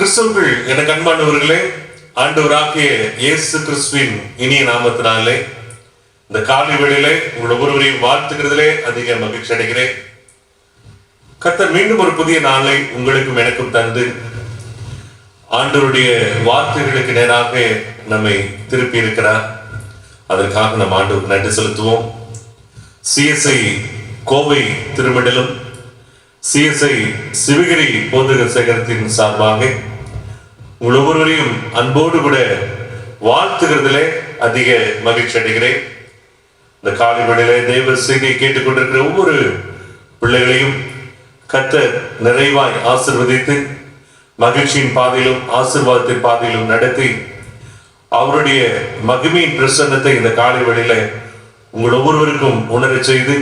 கிறிஸ்துவுக்குள் எனக்கு அன்பானவர்களே, ஆண்டவராகிய இயேசு கிறிஸ்துவின் இனிய நாமத்தினாலே இந்த காலை வேளையிலே உங்கள் ஒவ்வொருவரையும் வாழ்த்துகிறதிலே அதிக மகிழ்ச்சி அடைகிறேன். கர்த்தர் மீண்டும் ஒரு புதிய நாளை உங்களுக்கும் எனக்கும் தந்து ஆண்டவருடைய வார்த்தைகளுக்கு நேராக நம்மை திருப்பி இருக்கிறார். அதற்காக நம் ஆண்டவருக்கு நன்றி செலுத்துவோம். சிஎஸ்ஐ கோவை திருமண்டலம், சிஎஸ்ஐ சிவகிரி போதக சேகரத்தின் சார்பாக உங்கள் ஒவ்வொருவரையும் அன்போடு கூட வாழ்த்துகிறதிலே அதிக மகிழ்ச்சி அடைகிறேன். இந்த காலை வேளையிலே தேவ செய்தியை கேட்டுக்கொண்டிருக்கிற ஒவ்வொரு பிள்ளைகளையும் கர்த்தர் நிறைவாய் ஆசீர்வதித்து மகிழ்ச்சியின் பாதையிலும் ஆசீர்வாதத்தின் பாதையிலும் நடத்தி அவருடைய மகிமையின் பிரசன்னத்தை இந்த காலை வேளையில உங்கள் ஒவ்வொருவருக்கும் உணரச் செய்து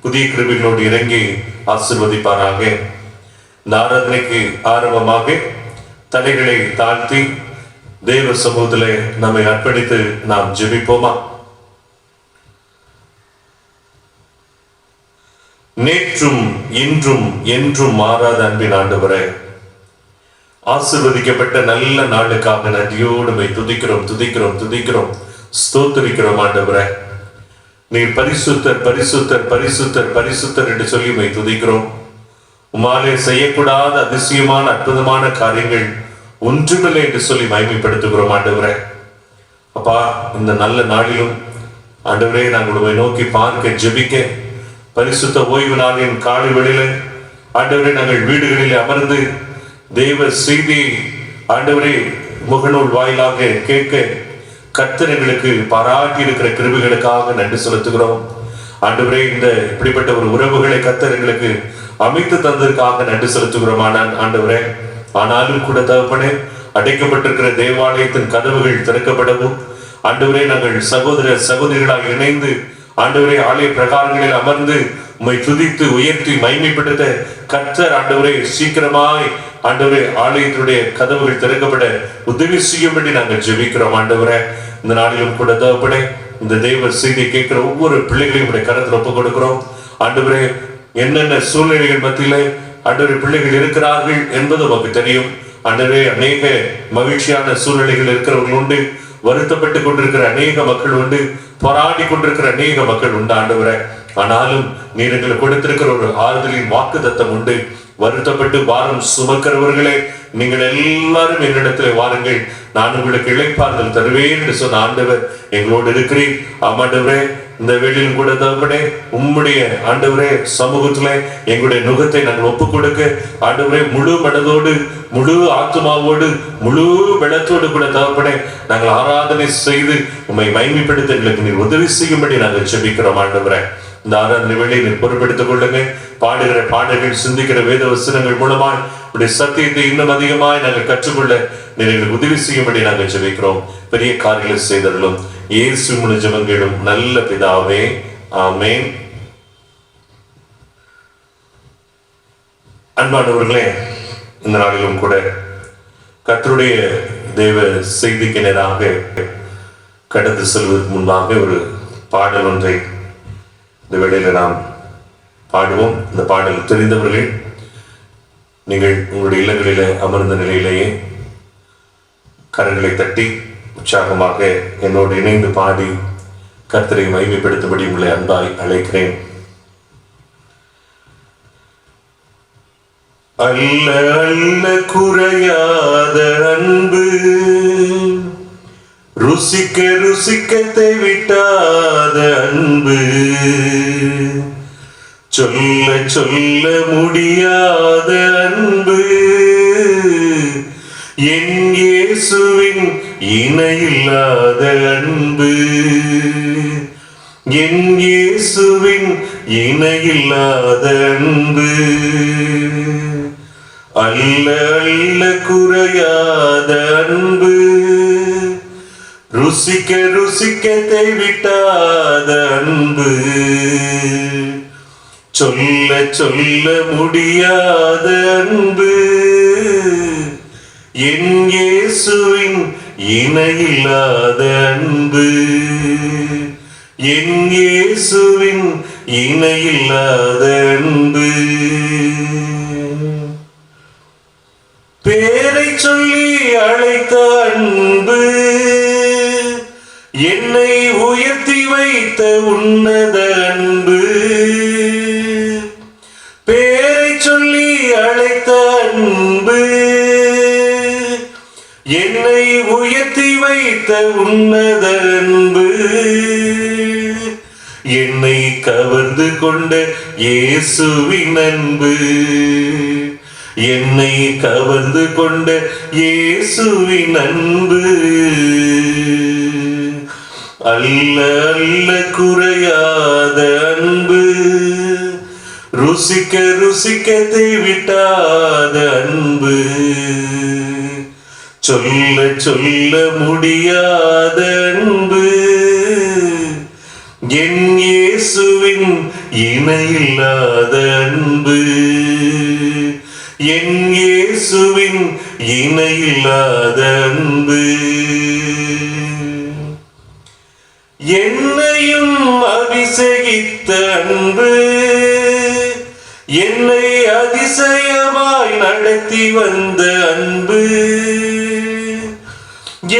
புதிய கிருபைகளோடு இறங்கி ஆசீர்வதிப்பாராக. இந்த ஆராதனைக்கு ஆரம்பமாக தலைகளை தாழ்த்தி தேவ சமூகத்திலே நம்மை அர்ப்பணித்து நாம் ஜெபிப்போமா? நேற்றும் இன்றும் என்றும் மாறாத அன்பின் ஆண்டவரே, ஆசீர்வதிக்கப்பட்ட நல்ல நாளுக்காக நன்றியோடு துதிக்கிறோம் துதிக்கிறோம் துதிக்கிறோம் ஸ்தோத்திரிக்கிறோம். ஆண்டவரே, நீர் பரிசுத்தர் பரிசுத்தர் பரிசுத்தர் பரிசுத்தர் என்று சொல்லி துதிக்கிறோம். உம்மாலே செய்யக்கூடாத அதிசயமான அற்புதமான காரியங்கள் ஒன்றுமில்லை என்று சொல்லி மகிமைப்படுத்துகிறோம். ஆண்டவரே அப்பா, இந்த நல்ல நாளிலும் ஆண்டவரே நாங்கள் உம்மை நோக்கி பார்க்க ஜெபிக்க பரிசுத்த ஓய்வு நாளின் காலை வேளையில ஆண்டவரே நாங்கள் வீடுகளில் அமர்ந்து தேவ செய்தி ஆண்டவரே முகநூல் வாயிலாக கேட்க கர்த்தர் எங்களுக்கு பாராட்டி இருக்கிற கிருபைகளுக்காக நன்றி செலுத்துகிறோம். ஆண்டவரே, இந்த இப்படிப்பட்ட ஒரு உறவுகளை கர்த்தர் எங்களுக்கு அமைத்து தந்ததற்காக நன்றி செலுத்துகிறோம். ஆண்டவரே, ஆனாலும் கூட தகப்பனே, அடைக்கப்பட்டிருக்கிற தேவாலயத்தின் கதவுகள் திறக்கப்படவும் ஆண்டவரே நாங்கள் சகோதர சகோதரிகளாக இணைந்து ஆண்டவரே ஆலய பிரகாரங்களில் அமர்ந்து உம்மை துதித்து உயர்த்தி மகிமைப்படுத்த கர்த்தர் ஆண்டவரே சீக்கிரமாய் ஆண்டவரே ஆலயத்தினுடைய கதவுகள் திறக்கப்பட உதவி செய்யும்படி நாங்கள் ஜெபிக்கிறோம். ஆண்டவரே, இந்த நாளிலும் கூட தகப்பனே, இந்த தேவ செய்தி கேட்கிற ஒவ்வொரு பிள்ளைகளையும் உடைய கரத்தில் ஒப்புக் கொடுக்கிறோம். ஆண்டவரே, என்னென்ன சூழ்நிலைகள் மத்தியிலே ஆண்டவரே பிள்ளைகள் இருக்கிறார்கள் என்பது நமக்கு தெரியும். ஆண்டவரே, அநேக மகிழ்ச்சியான சூழ்நிலைகள் இருக்கிறவர்கள் உண்டு, வருத்தப்பட்டு கொண்டிருக்கிற அநேக மக்கள் உண்டு, போராடி கொண்டிருக்கிற அநேக மக்கள் உண்டு. ஆண்டவரே, ஆனாலும் நீர் எங்களுக்கு கொடுத்திருக்கிற ஒரு ஆறுதலின் வாக்குத்தத்தம் உண்டு. வருத்தப்பட்டு பாரம் சுமக்கிறவர்களே, நீங்கள் எல்லாரும் என்னிடத்தில் வாருங்கள், நான் உங்களுக்கு இளைப்பாறுதல் தருவேன் என்று சொன்ன ஆண்டவர் எங்களோடு இருக்கிறேன். ஆமாண்டவரே, இந்த வேளையிலும் கூட தகப்பனே உம்முடைய ஆண்டவரே சமூகத்திலே எங்களுடைய நுகத்தை நாங்கள் ஒப்புக் கொடுக்க ஆண்டவரே முழு மனதோடு முழு ஆத்மாவோடு முழு பலத்தோடு கூட தகப்பனே நாங்கள் ஆராதனை செய்து உம்மை மகிமைப்படுத்த எங்களுக்கு நீர் உதவி செய்யும்படி நாங்கள் ஜெபிக்கிறோம். ஆண்டவரே, இந்த ஆராதனை வேளையை நீர் பொறுப்பெடுத்துக் கொள்ளுங்க. பாடுகிற பாடல்கள், சிந்திக்கிற வேத வசனங்கள் மூலமாய் உடைய சத்தியத்தை இன்னும் அதிகமாய் நாங்கள் கற்றுக்கொள்ள நீர் எங்களுக்கு உதவி செய்யும்படி நாங்கள் ஜெபிக்கிறோம். பெரிய காரியங்களை செய்தருளும் இயேசு மூலம் ஜெபங்களும் நல்ல பிதாவே, ஆமென். அன்பானவர்களே, இந்த நாளிலும் கூட கர்த்தருடைய தேவ செய்திக்கு நேராக கடந்து செல்வதற்கு முன்பாக ஒரு பாடல் ஒன்றை இந்த வேளையில நாம் பாடுவோம். இந்த பாடல் தெரிந்தவர்கள் நீங்கள் உங்களுடைய இல்லங்களிலே அமர்ந்த நிலையிலேயே கரங்களை தட்டி உற்சாகமாக என்னோடு இணைந்து பாடி கர்த்தரை மகிமைப்படுத்தும்படி உங்களை அன்பாய் அழைக்கிறேன். அல்ல அல்ல குறையாத அன்பு, ருசிக்க ருசிக்க தேவிட்டாத அன்பு, சொல்ல சொல்ல முடியாத அன்பு, என் இயேசுவின் இணையில்லாத அன்பு, என் இயேசுவின் இணையில்லாத அன்பு, அல்ல அல்ல குறையாத அன்பு, ருசிக்க ருசிக்க தேவிட்டாத அன்பு, சொல்ல சொல்ல முடியாத அன்பு, என் இயேசுவின் இணையில்லாத அன்பு, என் இயேசுவின் இணையில்லாத அன்பு. பேரை சொல்லி அழைத்த அன்பு, என்னை உயர்த்தி வைத்த உன்னத அன்பு. பேரை சொல்லி அழைத்த அன்பு, என்னை உயர்த்தி வைத்த உன்னத அன்பு. என்னை கவர்ந்து கொண்ட இயேசுவின் அன்பு, என்னை கவர்ந்து கொண்ட இயேசுவின் அன்பு. அல்ல அல்ல குறையாத அன்பு, ருசிக்க ருசிக்க தேவிட்டாத அன்பு. சொல்ல சொல்ல முடியாத அன்பு, என் இயேசுவின் இணையில்லாத அன்பு. என் இயேசுவின் இணையில்லாத அன்பு. என்னையும் அபிஷேகித்த அன்பு, என்னை அதிசயமாய் நடத்தி வந்த அன்பு.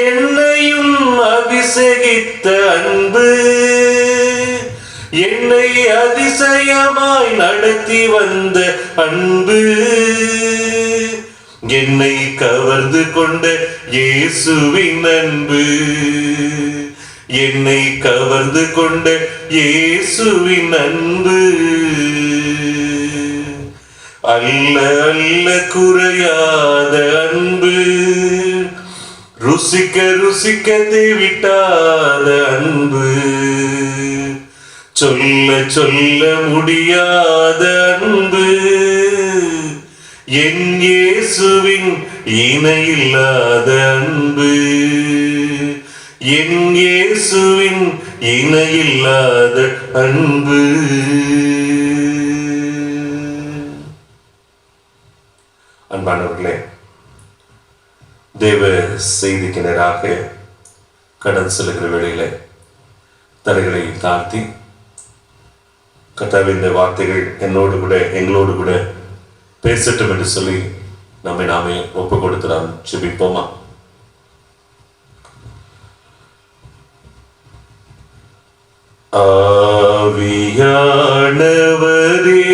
என்னையும் அபிஷேகித்த அன்பு, என்னை அதிசயமாய் நடத்தி வந்த அன்பு. என்னை கவர்ந்து கொண்ட இயேசுவின் அன்பு, என்னை கவர்ந்து கொண்ட இயேசுவின் அன்பு. அல்ல அல்ல குறையாத அன்பு, ருசிக்க ருசிக்க தேவிட்டாத அன்பு. சொல்ல சொல்ல முடியாத அன்பு, என் இயேசுவின் இணையில்லாத அன்பு. என் இயேசுவின் இணையில்லாத அன்பு. அன்பானவர்களே, தேவ செய்திக்கு நேராக கடந்து செல்கிற வேளையில தலைகளை தாழ்த்தி, கர்த்தாவே இந்த வார்த்தைகள் என்னோடு கூட எங்களோடு கூட பேசட்டும் என்று சொல்லி நம்மை நாமே ஒப்பு கொடுத்து நாம் ஜெபிப்போமா? ஆவியானவரே,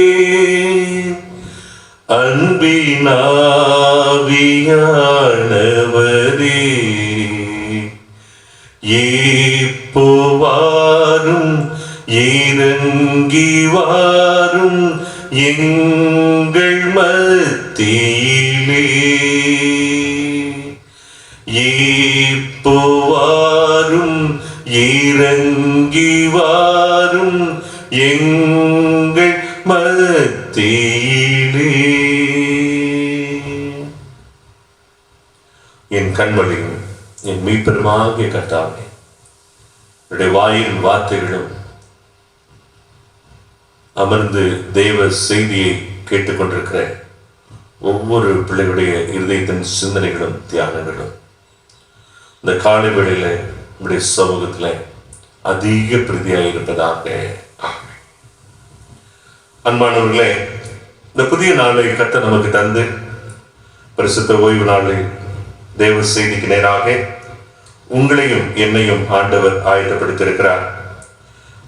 அன்பின் ஆவியானவரே, இப்போ வாரும், இறங்கி வாரும் எங்கள் மத்தியிலே. இப்போ வாரும், இறங்கி வாரும் எங்கள் மத்தியிலே. என் கண்மொழியும் என் மீட்பெருமாகிய கர்த்தாவே, என்னுடைய வாயின் வார்த்தைகளும் அமர்ந்து தேவ செய்தியை கேட்டுக்கொண்டிருக்கிற ஒவ்வொரு பிள்ளைகளுடைய இருதயத்தின் சிந்தனைகளும் தியானங்களும் இந்த காலை வேளையில நம்முடைய சமூகத்தில் அதிக பிரீதியாக இருப்பதாக. அன்பானவர்களே, இந்த புதிய நாளை கர்த்தர் நமக்கு தந்து பரிசுத்த ஓய்வு நாளில் தேவ செய்திக்கு நேராக உங்களையும் என்னையும் ஆண்டவர் ஆயத்தப்படுத்தியிருக்கிறார்.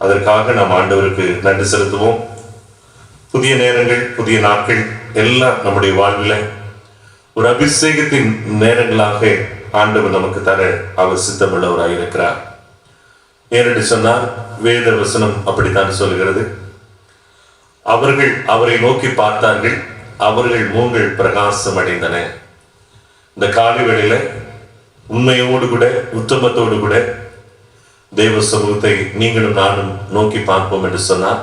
அதற்காக நாம் ஆண்டவருக்கு நன்றி செலுத்துவோம். புதிய நேரங்கள், புதிய நாட்கள் எல்லாம் நம்முடைய வாழ்வில் ஒரு அபிஷேகத்தின் நேரங்களாக ஆண்டவர் நமக்கு தர அவர் சித்தமுள்ளவராக இருக்கிறார். ஏனென்று சொன்னால் வேத வசனம் அப்படித்தான் சொல்கிறது. அவர்கள் அவரை நோக்கி பார்த்தார்கள், அவர்கள் மூங்கள் பிரகாசம் அடைந்தன. இந்த காலை வேளையில உண்மையோடு கூட உத்தமத்தோடு கூட தேவ சமூகத்தை நீங்களும் நானும் நோக்கி பார்ப்போம் என்று சொன்னால்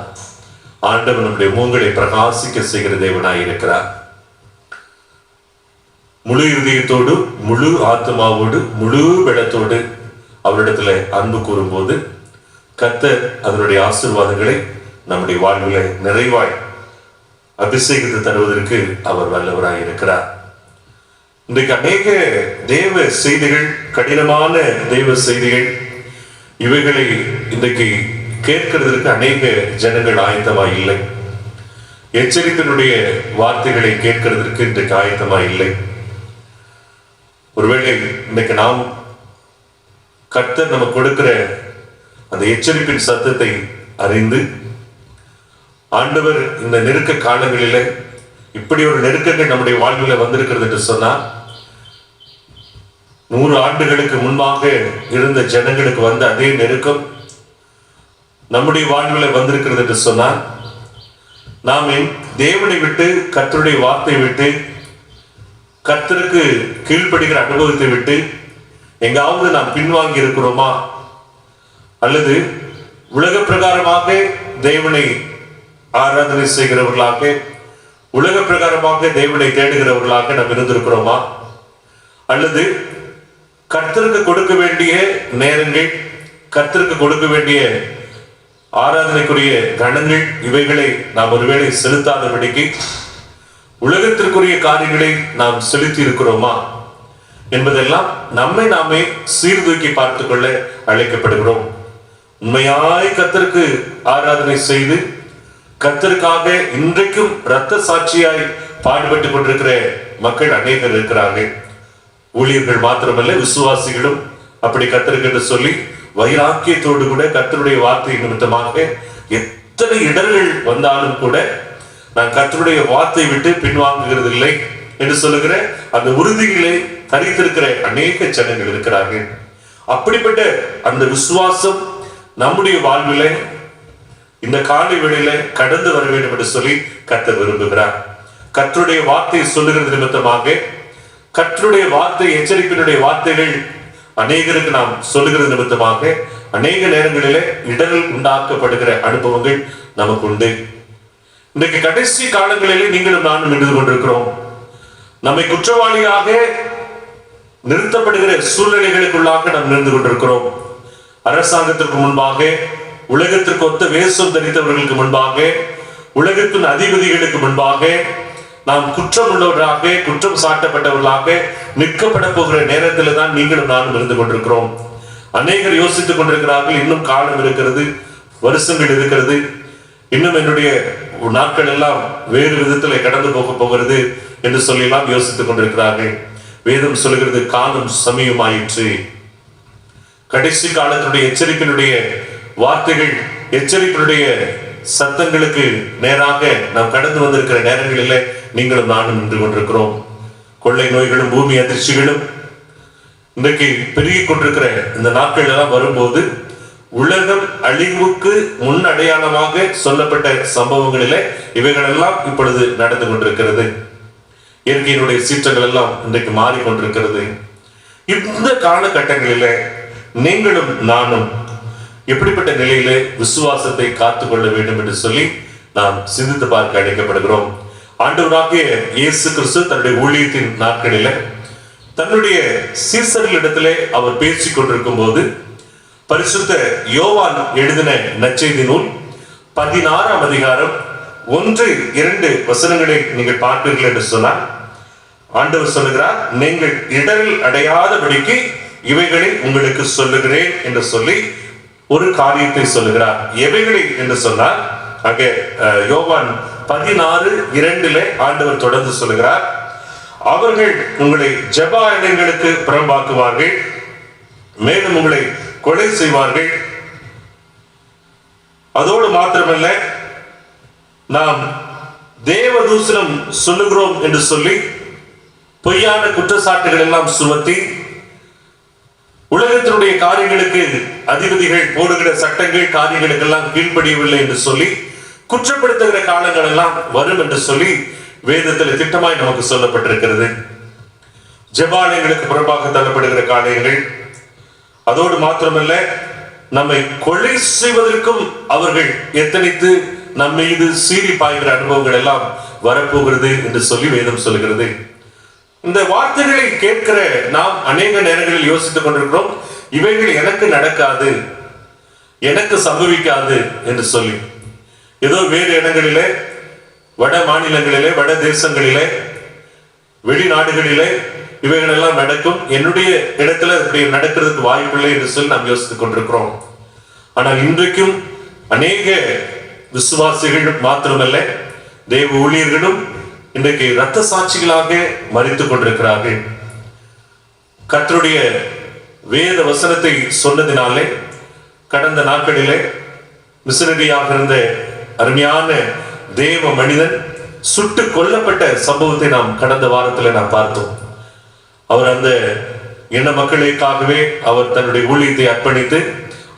ஆண்டவர் நம்முடைய மூங்களை பிரகாசிக்க செய்கிற தேவனாய் இருக்கிறார். முழு இருதயத்தோடு, முழு ஆத்மாவோடு, முழு பலத்தோடு அவரிடத்துல அன்பு கூறும்போது கர்த்தர் அதனுடைய ஆசீர்வாதங்களை நம்முடைய வாழ்வில நிறைவாய் அபிஷேகத்தை தருவதற்கு அவர் வல்லவராய் இருக்கிறார். இன்றைக்கு அநேக தேவ செய்திகள், கடினமான தேவ செய்திகள், இவைகளை இன்றைக்கு கேட்கிறதற்கு அநேக ஜனங்கள் ஆயத்தமாய் இல்லை. எச்சரிப்பினுடைய வார்த்தைகளை கேட்கிறதற்கு இன்றைக்கு ஆயத்தமாய் இல்லை. ஒருவேளை இன்னைக்கு நாம் கர்த்தர் நமக்கு கொடுக்கிற அந்த எச்சரிப்பின் சத்தத்தை அறிந்து ஆண்டவர் இந்த நெருக்க காலங்களில இப்படி ஒரு நெருக்கங்கள் நம்முடைய வாழ்வில் வந்திருக்கிறது என்று சொன்னால் 100 ஆண்டுகளுக்கு முன்பாக இருந்த ஜனங்களுக்கு வந்த அதே நெருக்கம் நம்முடைய வாழ்வில் வந்திருக்கிறது என்று சொன்னால் நாம் தேவனை விட்டு கர்த்தருடைய வார்த்தை விட்டு கர்த்தருக்கு கீழ்ப்படுகிற அனுபவத்தை விட்டு எங்காவது நாம் பின்வாங்கி இருக்கிறோமா, அல்லது உலக பிரகாரமாக தேவனை ஆராதனை செய்கிறவர்களாக உலக பிரகாரமாக தேவனை தேடுகிறவர்களாக நாம் இருந்திருக்கிறோமா, அல்லது கர்த்தருக்கு கொடுக்க வேண்டிய நேரங்கள் கர்த்தருக்கு கொடுக்க வேண்டிய ஆராதனைக்குரிய கணங்கள் இவைகளை நாம் ஒருவேளை செலுத்தாதபடிக்கு உலகத்திற்குரிய காரியங்களை நாம் செலுத்தி இருக்கிறோமா என்பதெல்லாம் நம்மை நாமே சீர்தூக்கி பார்த்துக் கொள்ள அழைக்கப்படுகிறோம். உண்மையாய் கர்த்தருக்கு ஆராதனை செய்து கர்த்தருக்காக இன்றைக்கும் இரத்த சாட்சியாய் பாடுபட்டு கொண்டிருக்கிற மக்கள் அநேகர் இருக்கிறார்கள். ஊழியர்கள் மாத்திரமல்ல, விசுவாசிகளும் அப்படி கர்த்தருக்கு என்று சொல்லி வைராக்கியத்தோடு கூட கர்த்தருடைய வார்த்தை நிமித்தமாக எத்தனை இடர்கள் வந்தாலும் கூட நான் கர்த்தருடைய வார்த்தை விட்டு பின்வாங்குகிறது இல்லை என்று சொல்லுகிற அந்த உறுதிகளை தரித்திருக்கிற அநேக ஜனங்கள் இருக்கிறார்கள். அப்படிப்பட்ட அந்த விசுவாசம் நம்முடைய வாழ்வில இந்த காலை வேளையில கடந்து வர வேண்டும் என்று சொல்லி கர்த்தர் விரும்புகிறார். கர்த்தருடைய வார்த்தை சொல்லுகிறது நிமித்தமாக கர்த்தருடைய வார்த்தை எச்சரிப்பினுடைய வார்த்தைகள் அநேகருக்கு நாம் சொல்லுகிறது நிமித்தமாக அநேக நேரங்களிலே இடர்கள் உண்டாக்கப்படுகிற அனுபவங்கள் நமக்கு உண்டு. இன்றைக்கு கடைசி காலங்களிலே நீங்களும் நானும் நின்று கொண்டிருக்கிறோம். நம்மை குற்றவாளியாக நிறுத்தப்படுகிற சூழ்நிலைகளுக்குள்ளாக நாம் நின்று கொண்டிருக்கிறோம். அரசாங்கத்திற்கு முன்பாக, உலகத்திற்கு ஒத்த வேஷம் தரித்தவர்களுக்கு முன்பாக, உலகத்தின் அதிபதிகளுக்கு முன்பாக நாம் குற்றம் உள்ளவர்களாக குற்றம் சாட்டப்பட்டவர்களாக நிற்கப்பட போகிற நேரத்தில் தான் நீங்களும் நானும் இருந்து கொண்டிருக்கிறோம். அநேகர் யோசித்துக் கொண்டிருக்கிறார்கள், இன்னும் காலம் இருக்கிறது, வருஷங்கள் இருக்கிறது, இன்னும் என்னுடைய நாட்கள் எல்லாம் வேறு விதத்தில் கடந்து போகிறது என்று சொல்லலாம் யோசித்துக் கொண்டிருக்கிறார்கள். வேதம் சொல்கிறது, காலம் சமயமாயிற்று. கடைசி காலத்தினுடைய எச்சரிப்பினுடைய வார்த்தைகள், எச்சரிப்பினுடைய சத்தங்களுக்கு நேராக நாம் கடந்து வந்திருக்கிற நேரங்களில் நீங்களும் நானும் நின்று கொண்டிருக்கிறோம். கொள்ளை நோய்களும் பூமி அதிர்ச்சிகளும் இன்றைக்கு பெருகிக் கொண்டிருக்கிற இந்த நாட்கள் எல்லாம் வரும்போது உலகம் அழிவுக்கு முன் அடையாளமாக சொல்லப்பட்ட சம்பவங்களிலே இவைகளெல்லாம் இப்பொழுது நடந்து கொண்டிருக்கிறது. இயற்கையினுடைய சீற்றங்கள் எல்லாம் இன்றைக்கு மாறிக்கொண்டிருக்கிறது. இந்த காலகட்டங்களிலே நீங்களும் நானும் எப்படிப்பட்ட நிலையிலே விசுவாசத்தை காத்துக்கொள்ள வேண்டும் என்று சொல்லி நாம் சிந்தித்து பார்க்க அழைக்கப்படுகிறோம். ஆண்டவராகிய இயேசு கிறிஸ்து தன்னுடைய ஊழியத்தின் நாட்களில தன்னுடைய சீசர்களிடத்திலே அவர் பேசிக் கொண்டிருக்கும் போது பரிசுத்த யோவான் எழுதின நற்செய்தி நூல் 16ஆம் அதிகாரம் 1-2 வசனங்களை நீங்கள் பார்ப்பீர்கள் என்று சொன்னால் ஆண்டவர் சொல்லுகிறார், நீங்கள் இடரில் அடையாதபடிக்கு இவைகளை உங்களுக்கு சொல்லுகிறேன் என்று சொல்லி ஒரு காரியத்தை சொல்லுகிறார். எவைகளை என்று சொன்னால் அங்கே யோவான் 16:2 ஆண்டவர் தொடர்ந்து சொல்லுகிறார், அவர்கள் உங்களை ஜெப ஆலயங்களுக்கு புறம்பாக்குவார்கள், மேலும் உங்களை கொலை செய்வார்கள். அதோடு மாத்திரமல்ல, நாம் தேவதூசனம் சொல்லுகிறோம் என்று சொல்லி பொய்யான குற்றச்சாட்டுகள் எல்லாம் சுமத்தி உலகத்தினுடைய காரியங்களுக்கு அதிபதிகள் போடுகிற சட்டங்கள் காரியங்களுக்கெல்லாம் கீழ்ப்படியவில்லை என்று சொல்லி குற்றப்படுத்துகிற காலங்கள் எல்லாம் வரும் என்று சொல்லி வேதத்தில் திட்டமாய் நமக்கு சொல்லப்பட்டிருக்கிறது. ஜெபாலயங்களுக்கு புறம்பாக தள்ளப்படுகிற காரியங்கள், அதோடு மாத்திரமல்ல நம்மை கொலை செய்வதற்கும் அவர்கள் எத்தனைத்து நம் மீது சீறி பாய்கிற அனுபவங்கள் எல்லாம் வரப்போகிறது என்று சொல்லி வேதம் சொல்கிறது. இந்த வார்த்தைகளை கேட்கிற நாம் அநேக நேரங்களில் யோசித்துக் கொண்டிருக்கிறோம், இவைகள் எனக்கு நடக்காது, எனக்கு சம்பவிக்காது என்று சொல்லி. ஏதோ வேறு இடங்களிலே, வட மாநிலங்களிலே, வட தேசங்களிலே, வெளிநாடுகளிலே இவைகள் எல்லாம் நடக்கும், என்னுடைய இடத்துல இப்படி நடக்கிறதுக்கு வாய்ப்பில்லை என்று சொல்லி நாம் யோசித்துக் கொண்டிருக்கிறோம். ஆனால் இன்றைக்கும் அநேக விசுவாசிகள் மாத்திரமல்ல, தேவ ஊழியர்களும் இன்றைக்கு இரத்த சாட்சிகளாக மரித்துக் கொண்டிருக்கிறார்கள். கர்த்தருடைய வேத வசனத்தை சொன்னதினாலே கடந்த நாட்களிலே மிஷனரியாக இருந்த அருமையான தேவ மனிதன் சுட்டு கொல்லப்பட்ட சம்பவத்தை நாம் கடந்த வாரத்தில் நாம் பார்த்தோம். அவர் அந்த இன மக்களுக்காகவே அவர் தன்னுடைய ஊழியத்தை அர்ப்பணித்து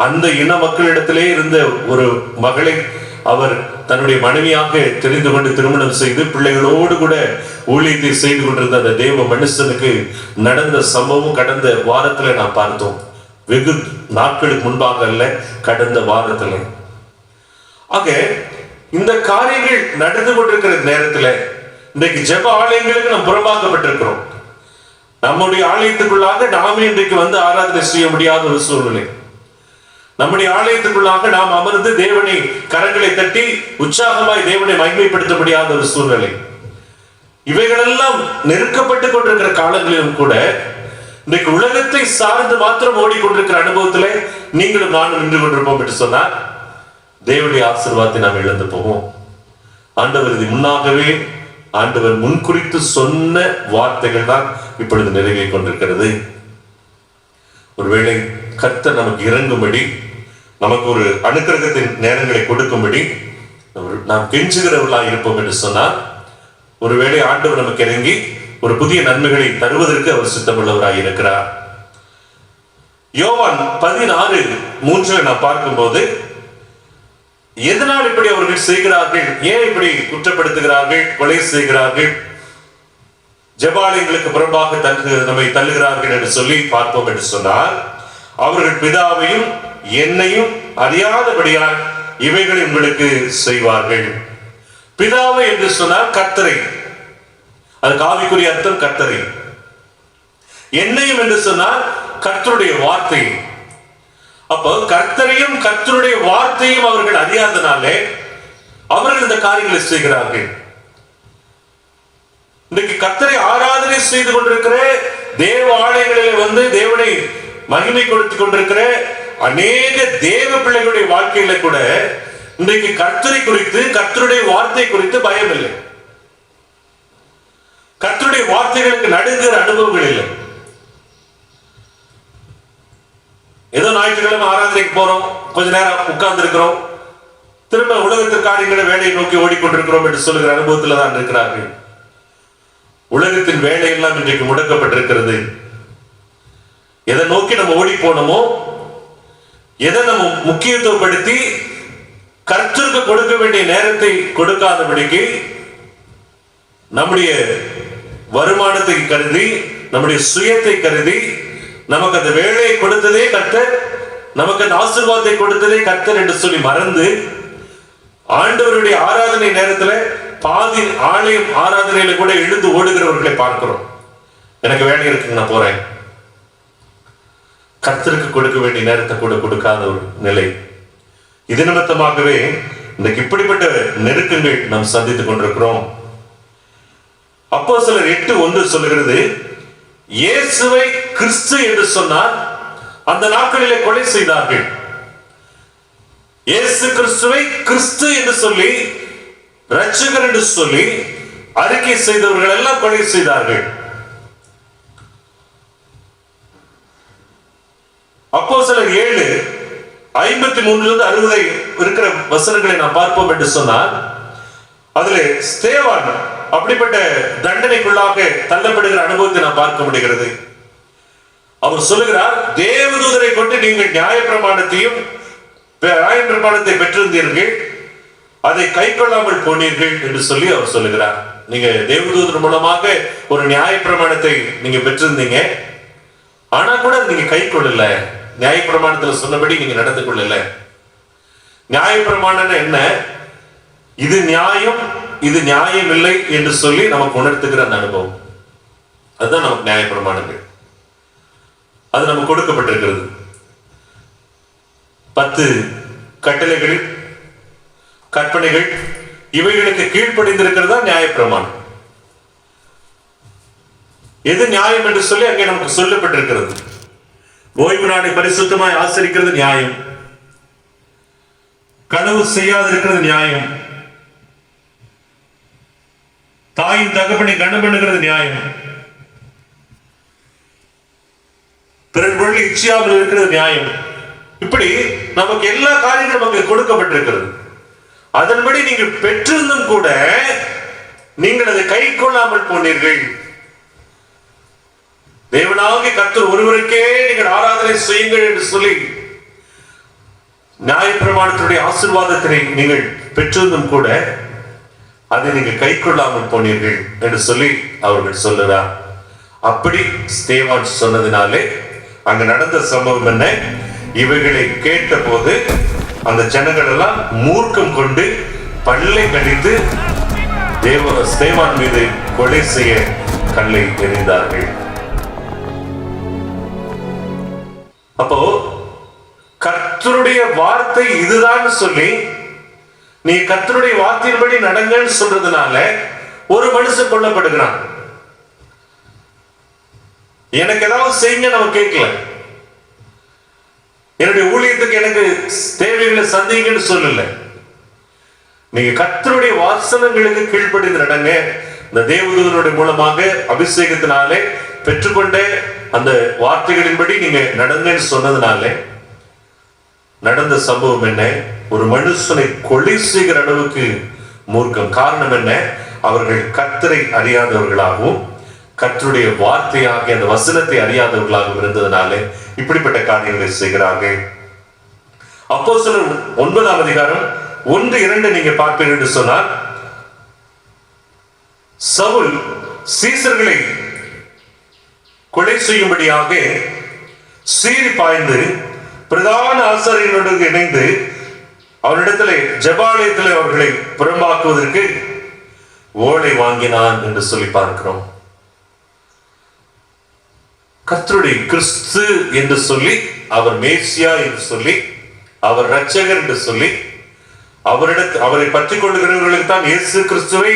அந்த இன மக்களிடத்திலே இருந்த ஒரு மகளை அவர் தன்னுடைய மனைவியாக தெரிந்து கொண்டு திருமணம் செய்து பிள்ளைகளோடு கூட ஊழியத்தை செய்து கொண்டிருந்த அந்த தேவ மனுஷனுக்கு நடந்த சம்பவம் கடந்த வாரத்துல நாம் பார்த்தோம். வெகு நாட்களுக்கு முன்பாக அல்ல, கடந்த வாரத்துல. ஆக இந்த காரியங்கள் நடந்து கொண்டிருக்கிற நேரத்துல இன்றைக்கு ஜெப ஆலயங்களுக்கு நாம் புறம்பாக்கப்பட்டிருக்கிறோம். நம்முடைய ஆலயத்துக்குள்ளாக நாமே இன்றைக்கு வந்து ஆராதனை செய்ய முடியாத ஒரு சூழ்நிலை. நம்முடைய ஆலயத்துக்குள்ளாக நாம் அமர்ந்து தேவனை கரங்களை தட்டி உற்சாகமாய் தேவனை மகிமைப்படுத்த முடியாத ஒரு சூழ்நிலை. இவைகளெல்லாம் நெருக்கப்பட்டுக் கொண்டிருக்கிற காலங்களிலும் கூட இன்றைக்கு உலகத்தை சார்ந்து மாத்திரம் ஓடிக்கொண்டிருக்கிற அனுபவத்துல நீங்களும் நானும் நின்று கொண்டிருப்போம் என்று சொன்னால் தேவனுடைய ஆசீர்வாதத்தை நாம் இழந்து போவோம். ஆண்டவர் இது முன்னாகவே ஆண்டவர் முன்குறித்து சொன்ன வார்த்தைகள் தான் இப்பொழுது நிறைவேறிக் கொண்டிருக்கிறது. ஒருவேளை கர்த்தர் நமக்கு இறங்கும்படி, நமக்கு ஒரு அனுக்கிரகத்தின் நேரங்களை கொடுக்கும்படி நாம் கெஞ்சுகிறவர்களாக இருப்போம் என்று சொன்னால் ஒருவேளை ஆண்டவர் நமக்கு இறங்கி ஒரு புதிய நன்மைகளை தருவதற்கு அவர் சித்தமுள்ளவராக இருக்கிறார். யோவான் 16:3 நாம் பார்க்கும்போது எதனால் இப்படி அவர்கள் செய்கிறார்கள், ஏன் இப்படி குற்றப்படுத்துகிறார்கள், கொலை செய்கிறார்கள், ஜெபாலயங்களுக்கு புறம்பாக நம்மை தள்ளுகிறார்கள் என்று சொல்லி பார்ப்போம் என்று சொன்னால், அவர்கள் பிதாவையும் என்னையும் அறியாதபடியால் இவைகளை உங்களுக்கு செய்வார்கள். பிதாவை என்று சொன்னால் கர்த்தரை, அது ஆவிக்குரிய அர்த்தம் கர்த்தரை. என்னையும் என்று சொன்னால் கர்த்தருடைய வார்த்தை. அப்போ கர்த்தரையும் கர்த்தருடைய வார்த்தையும் அவர்கள் அறியாதனாலே அவர்கள் இந்த காரியங்களை செய்கிறார்கள். இன்றைக்கு கர்த்தரை ஆராதனை செய்து கொண்டிருக்கிற தேவ ஆலயங்களிலே வந்து தேவனை மகிமை கொடுத்துக் கொண்டிருக்கிற அநேக தேவ பிள்ளைகளுடைய வாழ்க்கையில கூட இன்றைக்கு கர்த்தரை குறித்து, கர்த்தருடைய வார்த்தை குறித்து பயம் இல்லை. கர்த்தருடைய வார்த்தைகளுக்கு நடுங்கிற அனுபவங்கள் இல்லை. ஏதோ ஞாயிற்றுக்கிழமை ஆராதனைக்கு போறோம், கொஞ்ச நேரம் உட்கார்ந்து இருக்கிறோம், திரும்ப உலகத்திற்கு காரியங்களை வேலையை நோக்கி ஓடிக்கொண்டிருக்கிறோம் என்று சொல்லுகிற அனுபவத்தில் தான் இருக்கிறார்கள். உலகத்தின் வேலையெல்லாம் இன்றைக்கு முடக்கப்பட்டிருக்கிறது. எதை நோக்கி நம்ம ஓடி போனோமோ, எதை நம்ம முக்கியத்துவப்படுத்தி கர்த்தருக்கு கொடுக்க வேண்டிய நேரத்தை கொடுக்காதபடிக்கு நம்முடைய வருமானத்தை கருதி, நம்முடைய சுயத்தை கருதி, நமக்கு அந்த வேலையை கொடுத்ததே கர்த்தர், நமக்கு அந்த ஆசீர்வாதத்தை கொடுத்ததே கர்த்தர் என்று சொல்லி மறந்து ஆண்டவருடைய ஆராதனை நேரத்தில் பாதி ஆலயம் ஆராதனையில கூட எழுந்து ஓடுகிறவர்களை பார்க்கிறோம். எனக்கு வேலை இருக்கு, நான் போறேன். கர்த்தருக்கு கொடுக்க வேண்டிய நேரத்தை கூட கொடுக்காத ஒரு நிலை. இது நிமித்தமாகவே இன்றைக்கு இப்படிப்பட்ட நெருக்கங்கள் நாம் சந்தித்துக் கொண்டிருக்கிறோம். அப்போஸ்தலர் 8:1 சொல்லுகிறது, இயேசுவை கிறிஸ்து என்று சொன்னார், அந்த நாட்களிலே கொலை செய்தார்கள். இயேசு கிறிஸ்துவை கிறிஸ்து என்று சொல்லி, இரட்சகர் என்று சொல்லி அறிக்கை செய்தவர்கள் எல்லாம் கொலை செய்தார்கள். அப்போஸ்தலர் 7:53-60 இருக்கிற வசனங்களை நாம் பார்ப்போம் என்று சொன்னால், அதிலே ஸ்தேவான் அப்படிப்பட்ட தண்டனைக்குள்ளாக தள்ளப்படுகிற அனுபவத்தை நாம் பார்க்க முடிகிறது. அவர் சொல்லுகிறார், தேவதூதரை கொண்டு நீங்கள் நியாயப்பிரமாணத்தை பெற்றிருந்தீர்கள், அதை கை கொள்ளாமல் போனீர்கள் என்று சொல்லி அவர் சொல்லுகிறார். நீங்க தேவதூதர் மூலமாக ஒரு நியாயப்பிரமாணத்தை நீங்க பெற்றிருந்தீங்க, ஆனா கூட நீங்க கை கொள்ளல, நியாயப்பிரமாணத்துல சொன்னபடி நீங்க நடந்து கொள்ளல. நியாயப்பிரமாணம் என்ன? இது நியாயம், இது நியாயம் இல்லை என்று சொல்லி நமக்கு உணர்த்துகிற அந்த அனுபவம், அதுதான் நமக்கு நியாயப்பிரமாணங்கள். அது நமக்கு கொடுக்கப்பட்டிருக்கிறது. 10 கட்டளைகள், கற்பனைகள், இவைகளுக்கு கீழ்ப்படிந்திருக்கிறதா நியாயப்பிரமாணம். எது நியாயம் என்று சொல்லி அங்கே நமக்கு சொல்லப்பட்டிருக்கிறது. ஓய்வு நாளை பரிசுத்தமாய் ஆசரிக்கிறது நியாயம், களவு செய்யாதிருக்கிறது நியாயம், தாயின் தகப்பனை கனம் பண்ணுகிறது நியாயம், பிறர் பொருள் இச்சியாமல் இருக்கிறது நியாயம். இப்படி நமக்கு எல்லா காரியங்களும் நமக்கு கொடுக்கப்பட்டிருக்கிறது. அதன்படி நீங்கள் பெற்றிருந்தும் கூட நீங்கள் அதை கை கொள்ளாமல் போனீர்கள். தேவனாகிய கர்த்தர் ஒருவருக்கே நீங்கள் ஆராதனை செய்யுங்கள் என்று சொல்லி நியாயப்பிரமாணத்தினுடைய ஆசீர்வாதத்தினை நீங்கள் பெற்றிருந்தும் கூட அதை நீங்கள் கை கொள்ளாமல் போனீர்கள் என்று சொல்லி அவர்கள் சொல்லுறார். அப்படி ஸ்தேவான் சொன்னதினாலே அங்க நடந்த சம்பவம் என்ன? இவைகளை கேட்ட போது அந்த ஜனங்கள் எல்லாம் மூர்க்கம் கொண்டு பல்லை கடித்து ஸ்தேவான் மீது கொலை செய்ய கல்லை எறிந்தார்கள். அப்போ கர்த்தருடைய வார்த்தை இதுதான் சொல்லி நீ கர்த்தருடைய வார்த்தையின்படி நடங்கன்னு சொல்றதுனால ஒரு மனுஷன் கொல்லப்படுகிறான். எனக்கு ஏதாவது செய்யுங்க நம்ம கேட்கல. என்னுடைய ஊழியத்துக்கு எனக்கு தேவைகளை சந்திங்கன்னு சொல்லல. நீங்க கர்த்தருடைய வாசனங்களுக்கு கீழ்ப்படிந்து நடங்க. இந்த தேவதூதனுடைய மூலமாக அபிஷேகத்தினாலே பெற்றுக்கொண்ட அந்த வார்த்தைகளின்படி நீங்க நடங்கன்னு சொன்னதுனால நடந்த சம்பவம் என்ன? ஒரு மனுஷனை கொலை செய்கிற அளவுக்கு மூர்க்கம். காரணம் என்ன? அவர்கள் கர்த்தரை அறியாதவர்களாகவும் கர்த்தருடைய வார்த்தையாக அந்த வசனத்தை அறியாதவர்களாகவும் இருந்ததுனால இப்படிப்பட்ட காரியங்களை செய்கிறார்கள். அப்போஸ்தலர் 9ஆம் அதிகாரம் 1-2 நீங்க பார்ப்பீர்கள் என்று சொன்னால், சவுல் சீசர்களை கொலை செய்யும்படியாக சீறி பாய்ந்து பிரதான ஆசாரியனோடு இணைந்து அவரிடத்திலே ஜெபாலயத்திலே அவர்களை புறம்பாக்குவதற்கு ஓலை வாங்கினான் என்று சொல்லி பார்க்கிறோம். கர்த்தருடைய கிறிஸ்து என்று சொல்லி, அவர் மேசியா என்று சொல்லி, அவர் இரட்சகர் என்று சொல்லி, அவரை பற்றிக் கொள்ளுகிறவர்களுக்கு தான், இயேசு கிறிஸ்துவை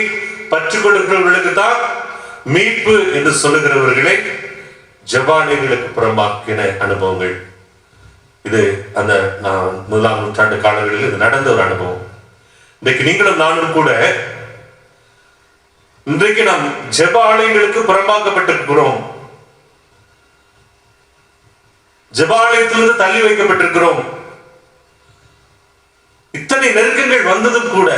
பற்றிக் கொள்ளுகிறவர்களுக்கு தான் மீட்பு என்று சொல்லுகிறவர்களை ஜெபாலயங்களுக்கு புறம்பாக்கின அனுபவங்கள். இது அந்த 1ஆம் நூற்றாண்டு காலங்களில் இது நடந்த ஒரு அனுபவம். இன்றைக்கு நீங்களும் நானும் கூட இன்றைக்கு நாம் ஜெபாலயங்களுக்கு புறம்பாக்கப்பட்டிருக்கிறோம். ஜெபாலயத்திலிருந்து தள்ளி வைக்கப்பட்டிருக்கிறோம். இத்தனை நெருக்கங்கள் வந்ததும் கூட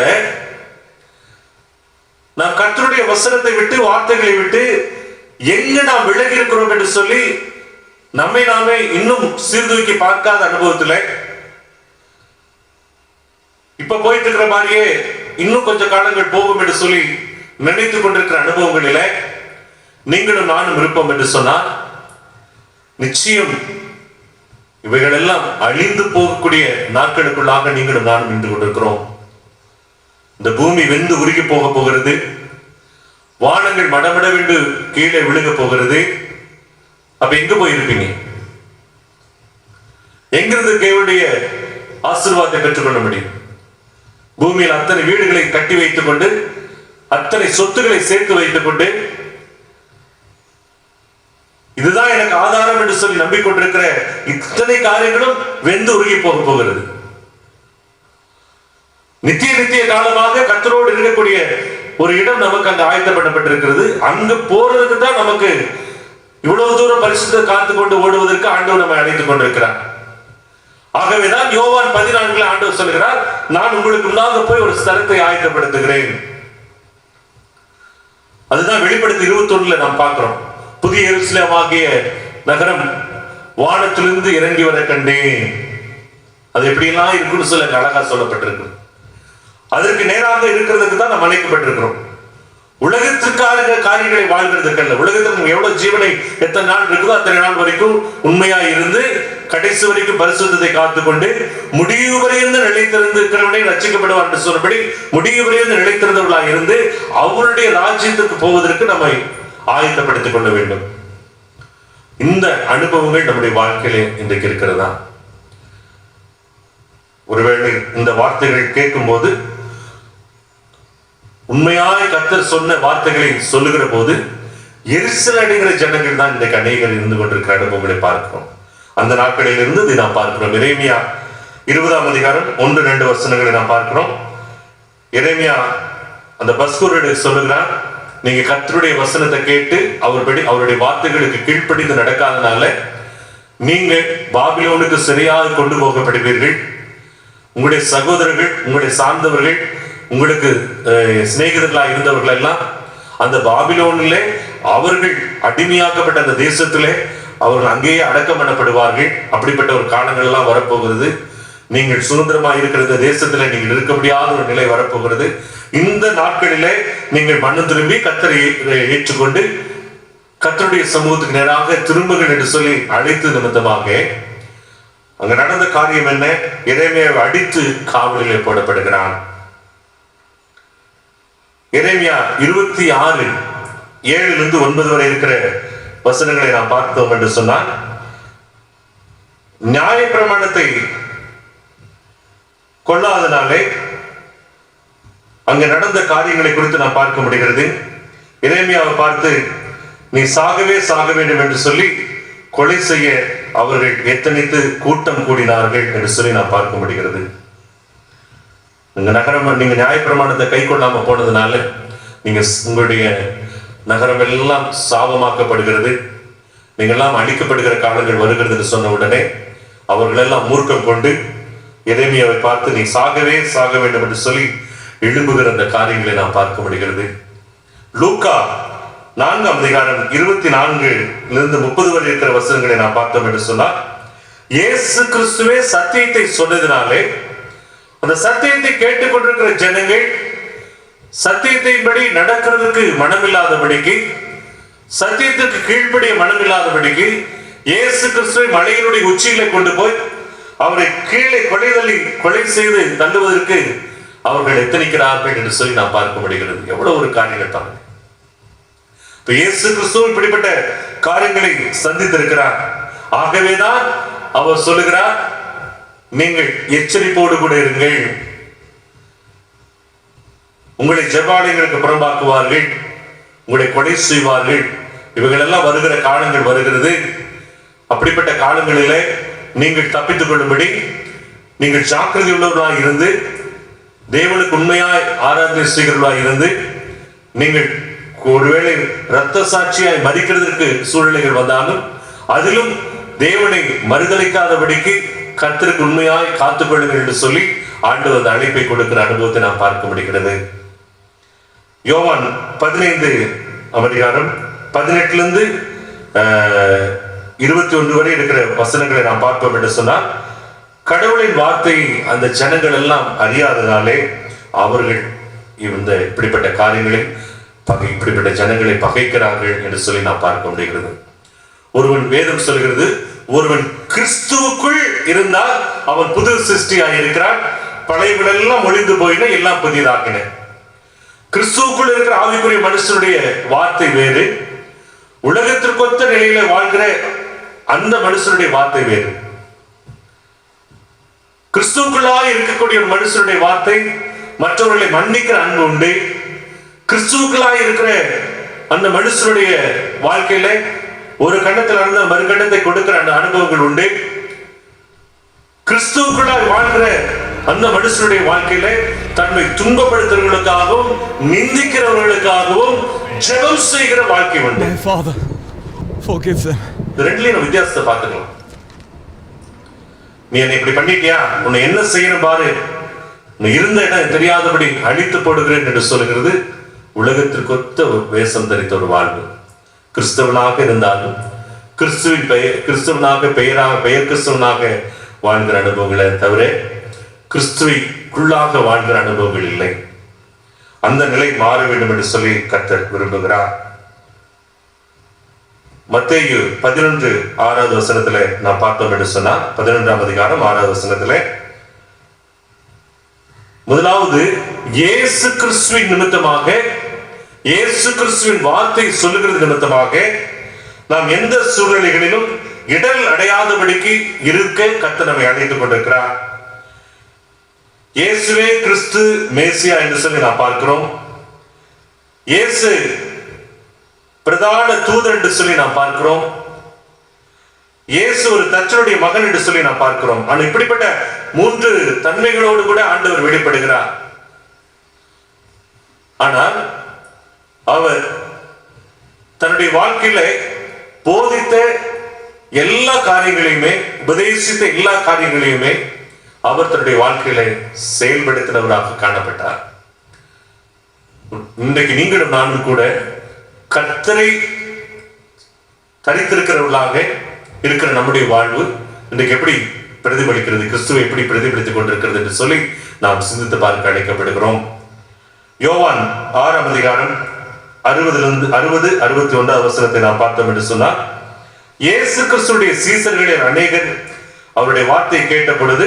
நாம் கர்த்தருடைய வசனத்தை விட்டு, வார்த்தைகளை விட்டு எங்க நாம் விலகி இருக்கிறோம் என்று சொல்லி நம்மை நாமே இன்னும் சீர்தூக்கி பார்க்காத அனுபவத்துல இப்ப போயிட்டு இருக்கிற மாதிரியே இன்னும் கொஞ்சம் காலங்கள் போகும் என்று சொல்லி நினைத்துக் கொண்டிருக்கிற அனுபவங்களில நீங்களும் நானும் இருப்போம் என்று சொன்னால் நிச்சயம் இவைகள் எல்லாம் அழிந்து போகக்கூடிய நாட்களுக்குள்ளாக நீங்களும் நானும் நின்று கொண்டிருக்கிறோம். இந்த பூமி வெந்து உருகி போக போகிறது. வானங்கள் மடமடவென்று கீழே விழுக போகிறது. அப்ப எங்க போயிருப்பீங்க? எங்கிருந்து தேவனுடைய ஆசீர்வாதத்தை பெற்றுக்கொள்ள முடியும்? பூமியில் அத்தனை வீடுகளை கட்டி வைத்துக் கொண்டு, அத்தனை சொத்துக்களை சேர்த்து வைத்துக் கொண்டு, இதுதான் எனக்கு ஆதாரம் என்று சொல்லி நம்பிக்கொண்டிருக்கிற இத்தனை காரியங்களும் வெந்து உருகி போக போகிறது. நித்திய காலமாக கர்த்தரோடு இருக்கக்கூடிய ஒரு இடம் நமக்கு அங்கு ஆயத்தப்படப்பட்டிருக்கிறது. அங்கு போறதுக்கு தான் நமக்கு இவ்வளவு தூரம் பரிசுத்த காத்து கொண்டு ஓடுவதற்கு ஆண்டவர் நம்மை அழைத்துக் கொண்டிருக்கிறார். ஆகவேதான் யோவான் 14 ஆண்டவர் சொல்கிறார், நான் உங்களுக்கு முன்னாக போய் ஒரு ஸ்தலத்தை ஆயத்தப்படுத்துகிறேன். அதுதான் வெளிப்படுத்தி 21 நாம் பார்க்கிறோம். புதிய எருசலேம் ஆகிய நகரம் வானத்திலிருந்து இறங்கி வர கண்டேன். அது எப்படியெல்லாம் இருக்குன்னு சொல்ல அழகா சொல்லப்பட்டிருக்கு. அதற்கு நேராக இருக்கிறதுக்கு தான் நாம் அழைக்கப்பட்டிருக்கிறோம். உலகத்திற்கான காரியங்களை வாழ்கிறதுக்கு அல்ல. உலகத்தில் எவ்வளவு ஜீவனை எத்தனை நாள் இருக்குதோ அத்தனை நாள் வரைக்கும் உண்மையா இருந்து கடைசி வரைக்கும் பரிசுத்தத்தை காத்துக்கொண்டு முடிவு வரையிருந்து நிலைத்திருந்து இருக்கிறவனை ரட்சிக்கப்படுவார் என்று சொன்னபடி முடிவு வரையிருந்து நிலைத்திருந்தவர்களாக இருந்து அவருடைய ராஜ்யத்துக்கு போவதற்கு நம்மை ஆயத்தப்படுத்திக் கொள்ள வேண்டும். இந்த அனுபவங்கள் நம்முடைய வாழ்க்கையிலே இன்றைக்கு இருக்கிறதா? ஒருவேளை இந்த வார்த்தைகள் கேட்கும் போது உண்மையாய் கர்த்தர் சொன்ன வார்த்தைகளை சொல்லுகிற போது எரிச்சல் அடைகிற ஜனங்கள் தான் இன்றைக்கு அநேகர் இருந்து கொண்டிருக்கிற அனுபவங்களை பார்க்கிறோம். அந்த நாட்களில் இருந்து இதை நாம் பார்க்கிறோம். எரேமியா 20ஆம் அதிகாரம் 1-2 வசனங்களை நாம் பார்க்கிறோம். எரேமியா அந்த பஸ்கூரோடு சொல்லுகிறான், நீங்க கர்த்தருடைய வசனத்தை கேட்டு அவருடைய வார்த்தைகளுக்கு கீழ்ப்படிந்து நடக்காதனால நீங்கள் பாபிலோனுக்கு சரியாக கொண்டு போகப்படுவீர்கள். உங்களுடைய சகோதரர்கள், உங்களுடைய சார்ந்தவர்கள், உங்களுக்கு சிநேகிதர்களாக இருந்தவர்கள் எல்லாம் அந்த பாபிலோனிலே அவர்கள் அடிமையாக்கப்பட்ட அந்த தேசத்திலே அவர்கள் அங்கேயே அடக்கம் பண்ணப்படுவார்கள். அப்படிப்பட்ட ஒரு காலங்கள் எல்லாம் வரப்போகிறது. நீங்கள் சுதந்திரமாக இருக்கிற இந்த தேசத்துல நீங்கள் இருக்க முடியாத ஒரு நிலை வரப்போகிறது. இந்த நாட்களிலே நீங்கள் மண்ணு திரும்பி கர்த்தரை ஏற்றுக்கொண்டு கர்த்தருடைய சமூகத்துக்கு நேராக திரும்புங்கள் என்று சொல்லி அழைத்து நிமித்தமாக அங்க நடந்த காரியம் என்ன? எரேமியாவை அடித்து காவலிலே போடப்படுகிறான். எரேமியா 26:7-9 வரை இருக்கிற வசனங்களை நாம் பார்த்தோம் என்று சொன்னால், நியாய பிரமாணத்தை கொள்ளாதனாலே அங்க நடந்த காரியங்களை குறித்து நாம் பார்க்க முடிகிறது. எரேமியாவை பார்த்து நீ சாகவே சாக வேண்டும் என்று சொல்லி கொலை செய்ய அவர்கள் எத்தனைத்து கூட்டம் கூடினார்கள் என்று சொல்லி நாம் பார்க்க முடிகிறது. நீங்க நகரம், நீங்க நியாயப்பிரமாணத்தை கை கொள்ளாம போனதுனால நீங்க உங்களுடைய நகரம் எல்லாம் சாபமாக்கப்படுகிறது, நீங்க எல்லாம் அழிக்கப்படுகிற காலங்கள் வருகிறது என்று சொன்ன உடனே அவர்கள் எல்லாம் மூர்க்கம் கொண்டு எரேமியாவை பார்த்து நீ சாகவே சாக வேண்டும் என்று சொல்லி எழும்புகிற அந்த காரியங்களை நாம் பார்க்க முடிகிறது. லூக்கா 4:24-30 வரை இருக்கிற வசனங்களை நாம் பார்த்தோம் என்று சொன்னால், இயேசு கிறிஸ்துவே சத்தியத்தை சொன்னதினாலே அந்த சத்தியத்தை கேட்டுக்கொண்டிருக்கிற ஜனங்கள் சத்தியத்தின்படி நடக்கிறதுக்கு மனமில்லாதபடிக்கு, சத்தியத்துக்கு கீழ்ப்படிய மனமில்லாதபடிக்கு இயேசு கிறிஸ்துவை மலையினுடைய உச்சியிலே கொண்டு போய் அவரை கீழே கொலை செய்து தள்ளுவதற்கு அவர்கள் எத்தனிக்கிறார்கள் என்று சொல்லி நாம் பார்க்க முடிகிறது. எவ்வளவு ஒரு காரியங்கள் பாருங்க. இயேசு கிறிஸ்து இப்படிப்பட்ட காரியங்களை சந்தித்திருக்கிறார். ஆகவேதான் அவர் சொல்லுகிறார், நீங்கள் எச்சரிப்போடு கூட இருங்கள், உங்களை ஜெபாலயங்களுக்கு புறம்பாக்குவார்கள், உங்களை கொலை செய்வார்கள், இவைகள் எல்லாம் வருகிற காலங்கள் வருகிறது. அப்படிப்பட்ட காலங்களிலே நீங்கள் தப்பித்துக் கொள்ளும்படி நீங்கள் ஜாக்கிரதை உள்ளவர்களாக இருந்து தேவனுக்கு உண்மையாய் ஆராதனை செய்கிறவர்களாக இருந்து, நீங்கள் ஒருவேளை இரத்த சாட்சியாய் மரிக்கிறதற்கு சூழ்நிலைகள் வந்தாலும் அதிலும் தேவனை மறுதளிக்காதபடிக்கு கர்த்தருக்கு உண்மையாய் காத்துக்கொள்ளுங்கள் என்று சொல்லி ஆண்டவர் அந்த அழைப்பை கொடுக்கிற அனுபவத்தை நாம் பார்க்க முடிகிறது. யோவான் 15:18-21 வரை இருக்கிற வசனங்களை நாம் பார்ப்போம் என்று சொன்னால், கடவுளின் வார்த்தை அந்த ஜனங்கள் எல்லாம் அறியாததாலே அவர்கள் இப்படிப்பட்ட காரியங்களில் இப்படிப்பட்ட ஜனங்களை பகைக்கிறார்கள் என்று சொல்லி நாம் பார்க்க முடிகிறது. ஒருவன், வேதம் சொல்கிறது, ஒருவன் கிறிஸ்துவுக்குள் இருந்தால் அவன் புது சிருஷ்டியாக இருக்கிறான், பழையவர்கள் எல்லாம் ஒளிந்து போயின, எல்லாம் புதியதாகின. கிறிஸ்துவுக்குள் இருக்கிற ஆவிக்குரிய மனுஷனுடைய வார்த்தை வேறு, உலகத்திற்கொத்த நிலையில வாழ்கிற அந்த மனுஷனுடைய வார்த்தை வேறு. கிறிஸ்துவுக்குள்ளாக இருக்கக்கூடிய ஒரு மனுஷனுடைய வார்த்தை மற்றவர்களை மன்னிக்கிற அன்பு உண்டு. கிறிஸ்துவுக்குள்ளாக இருக்கிற அந்த மனுஷனுடைய வாழ்க்கையில ஒரு கண்ணத்தில் இருந்த மறு கண்ணத்தை கொடுக்கிற அந்த அனுபவங்கள் உண்டு. கிறிஸ்துவுக்குள்ளாக வாழ்கிற அந்த மனுஷனுடைய வாழ்க்கையில தன்னை துன்பப்படுத்துறவர்களுக்காகவும் நிந்திக்கிறவர்களுக்காகவும் ஜெபம் செய்கிற வாழ்க்கை உண்டு. ரெண்டுலயும் வித்தியாசத்தை பார்த்துக்கலாம். நீ என்னை இப்படி பண்ணிட்டியா, உன்னை என்ன செய்யணும் பாரு, உன்னை இருந்த இடம் தெரியாதபடி அழித்து போடுகிறேன் என்று சொல்லுகிறது உலகத்திற்கொத்த ஒரு வேஷம் தரித்த ஒரு வாழ்வு. கிறிஸ்தவனாக இருந்தாலும் கிறிஸ்துவனாக பெயர் கிறிஸ்தவனாக வாழ்கிற அனுபவங்களை தவிர கிறிஸ்துவுக்குள்ளாக வாழ்கிற அனுபவங்கள் இல்லை. அந்த நிலை மாற வேண்டும் என்று சொல்லி கர்த்தர் விரும்புகிறார். மத்தேயு 11:6 நான் பார்த்தோம் என்று சொன்னால், 11:6 முதலாவது இயேசு கிறிஸ்துவின் நிமித்தமாக, இயேசு கிறிஸ்துவின் வார்த்தை சொல்லுகிறது நிமித்தமாக நாம் எந்த சூழ்நிலைகளிலும் இடல் அடையாதபடிக்கு இருக்க கர்த்தர் நம்மை அழைத்துக் கொண்டிருக்கிறார். இயேசுவே கிறிஸ்து மேசியா என்று சொல்லி நாம் பார்க்கிறோம். இயேசு பிரதான தூதர் என்று சொல்லி நாம் பார்க்கிறோம். இயேசு ஒரு தச்சனுடைய மகன் என்று சொல்லி நாம் பார்க்கிறோம். ஆனால் இப்படிப்பட்ட 3 தன்மைகளோடு கூட ஆண்டவர் வெளிப்படுகிறார். ஆனால் அவர் தன்னுடைய வாழ்க்கையில போதித்த எல்லா காரியங்களையுமே, உபதேசித்த எல்லா காரியங்களையுமே அவர் தன்னுடைய வாழ்க்கையில செயல்படுத்தினவராக காணப்பட்டார். இன்றைக்கு நீங்களும் நானும் கூட கர்த்தரை தரித்திருக்கிறவர்களாக இருக்கிற நம்முடைய வாழ்வு இன்றைக்கு எப்படி பிரதிபலிக்கிறது, கிறிஸ்துவை எப்படி பிரதிபலித்துக் கொண்டிருக்கிறது என்று சொல்லி நாம் சிந்தித்து பார்க்க அழைக்கப்படுகிறோம். யோவான் 6ஆம் அதிகாரம் 60-61 நாம் பார்த்தோம் என்று சொன்னால், இயேசு கிறிஸ்துடைய சீசர்களில் அநேகர் அவருடைய வார்த்தையை கேட்ட பொழுது,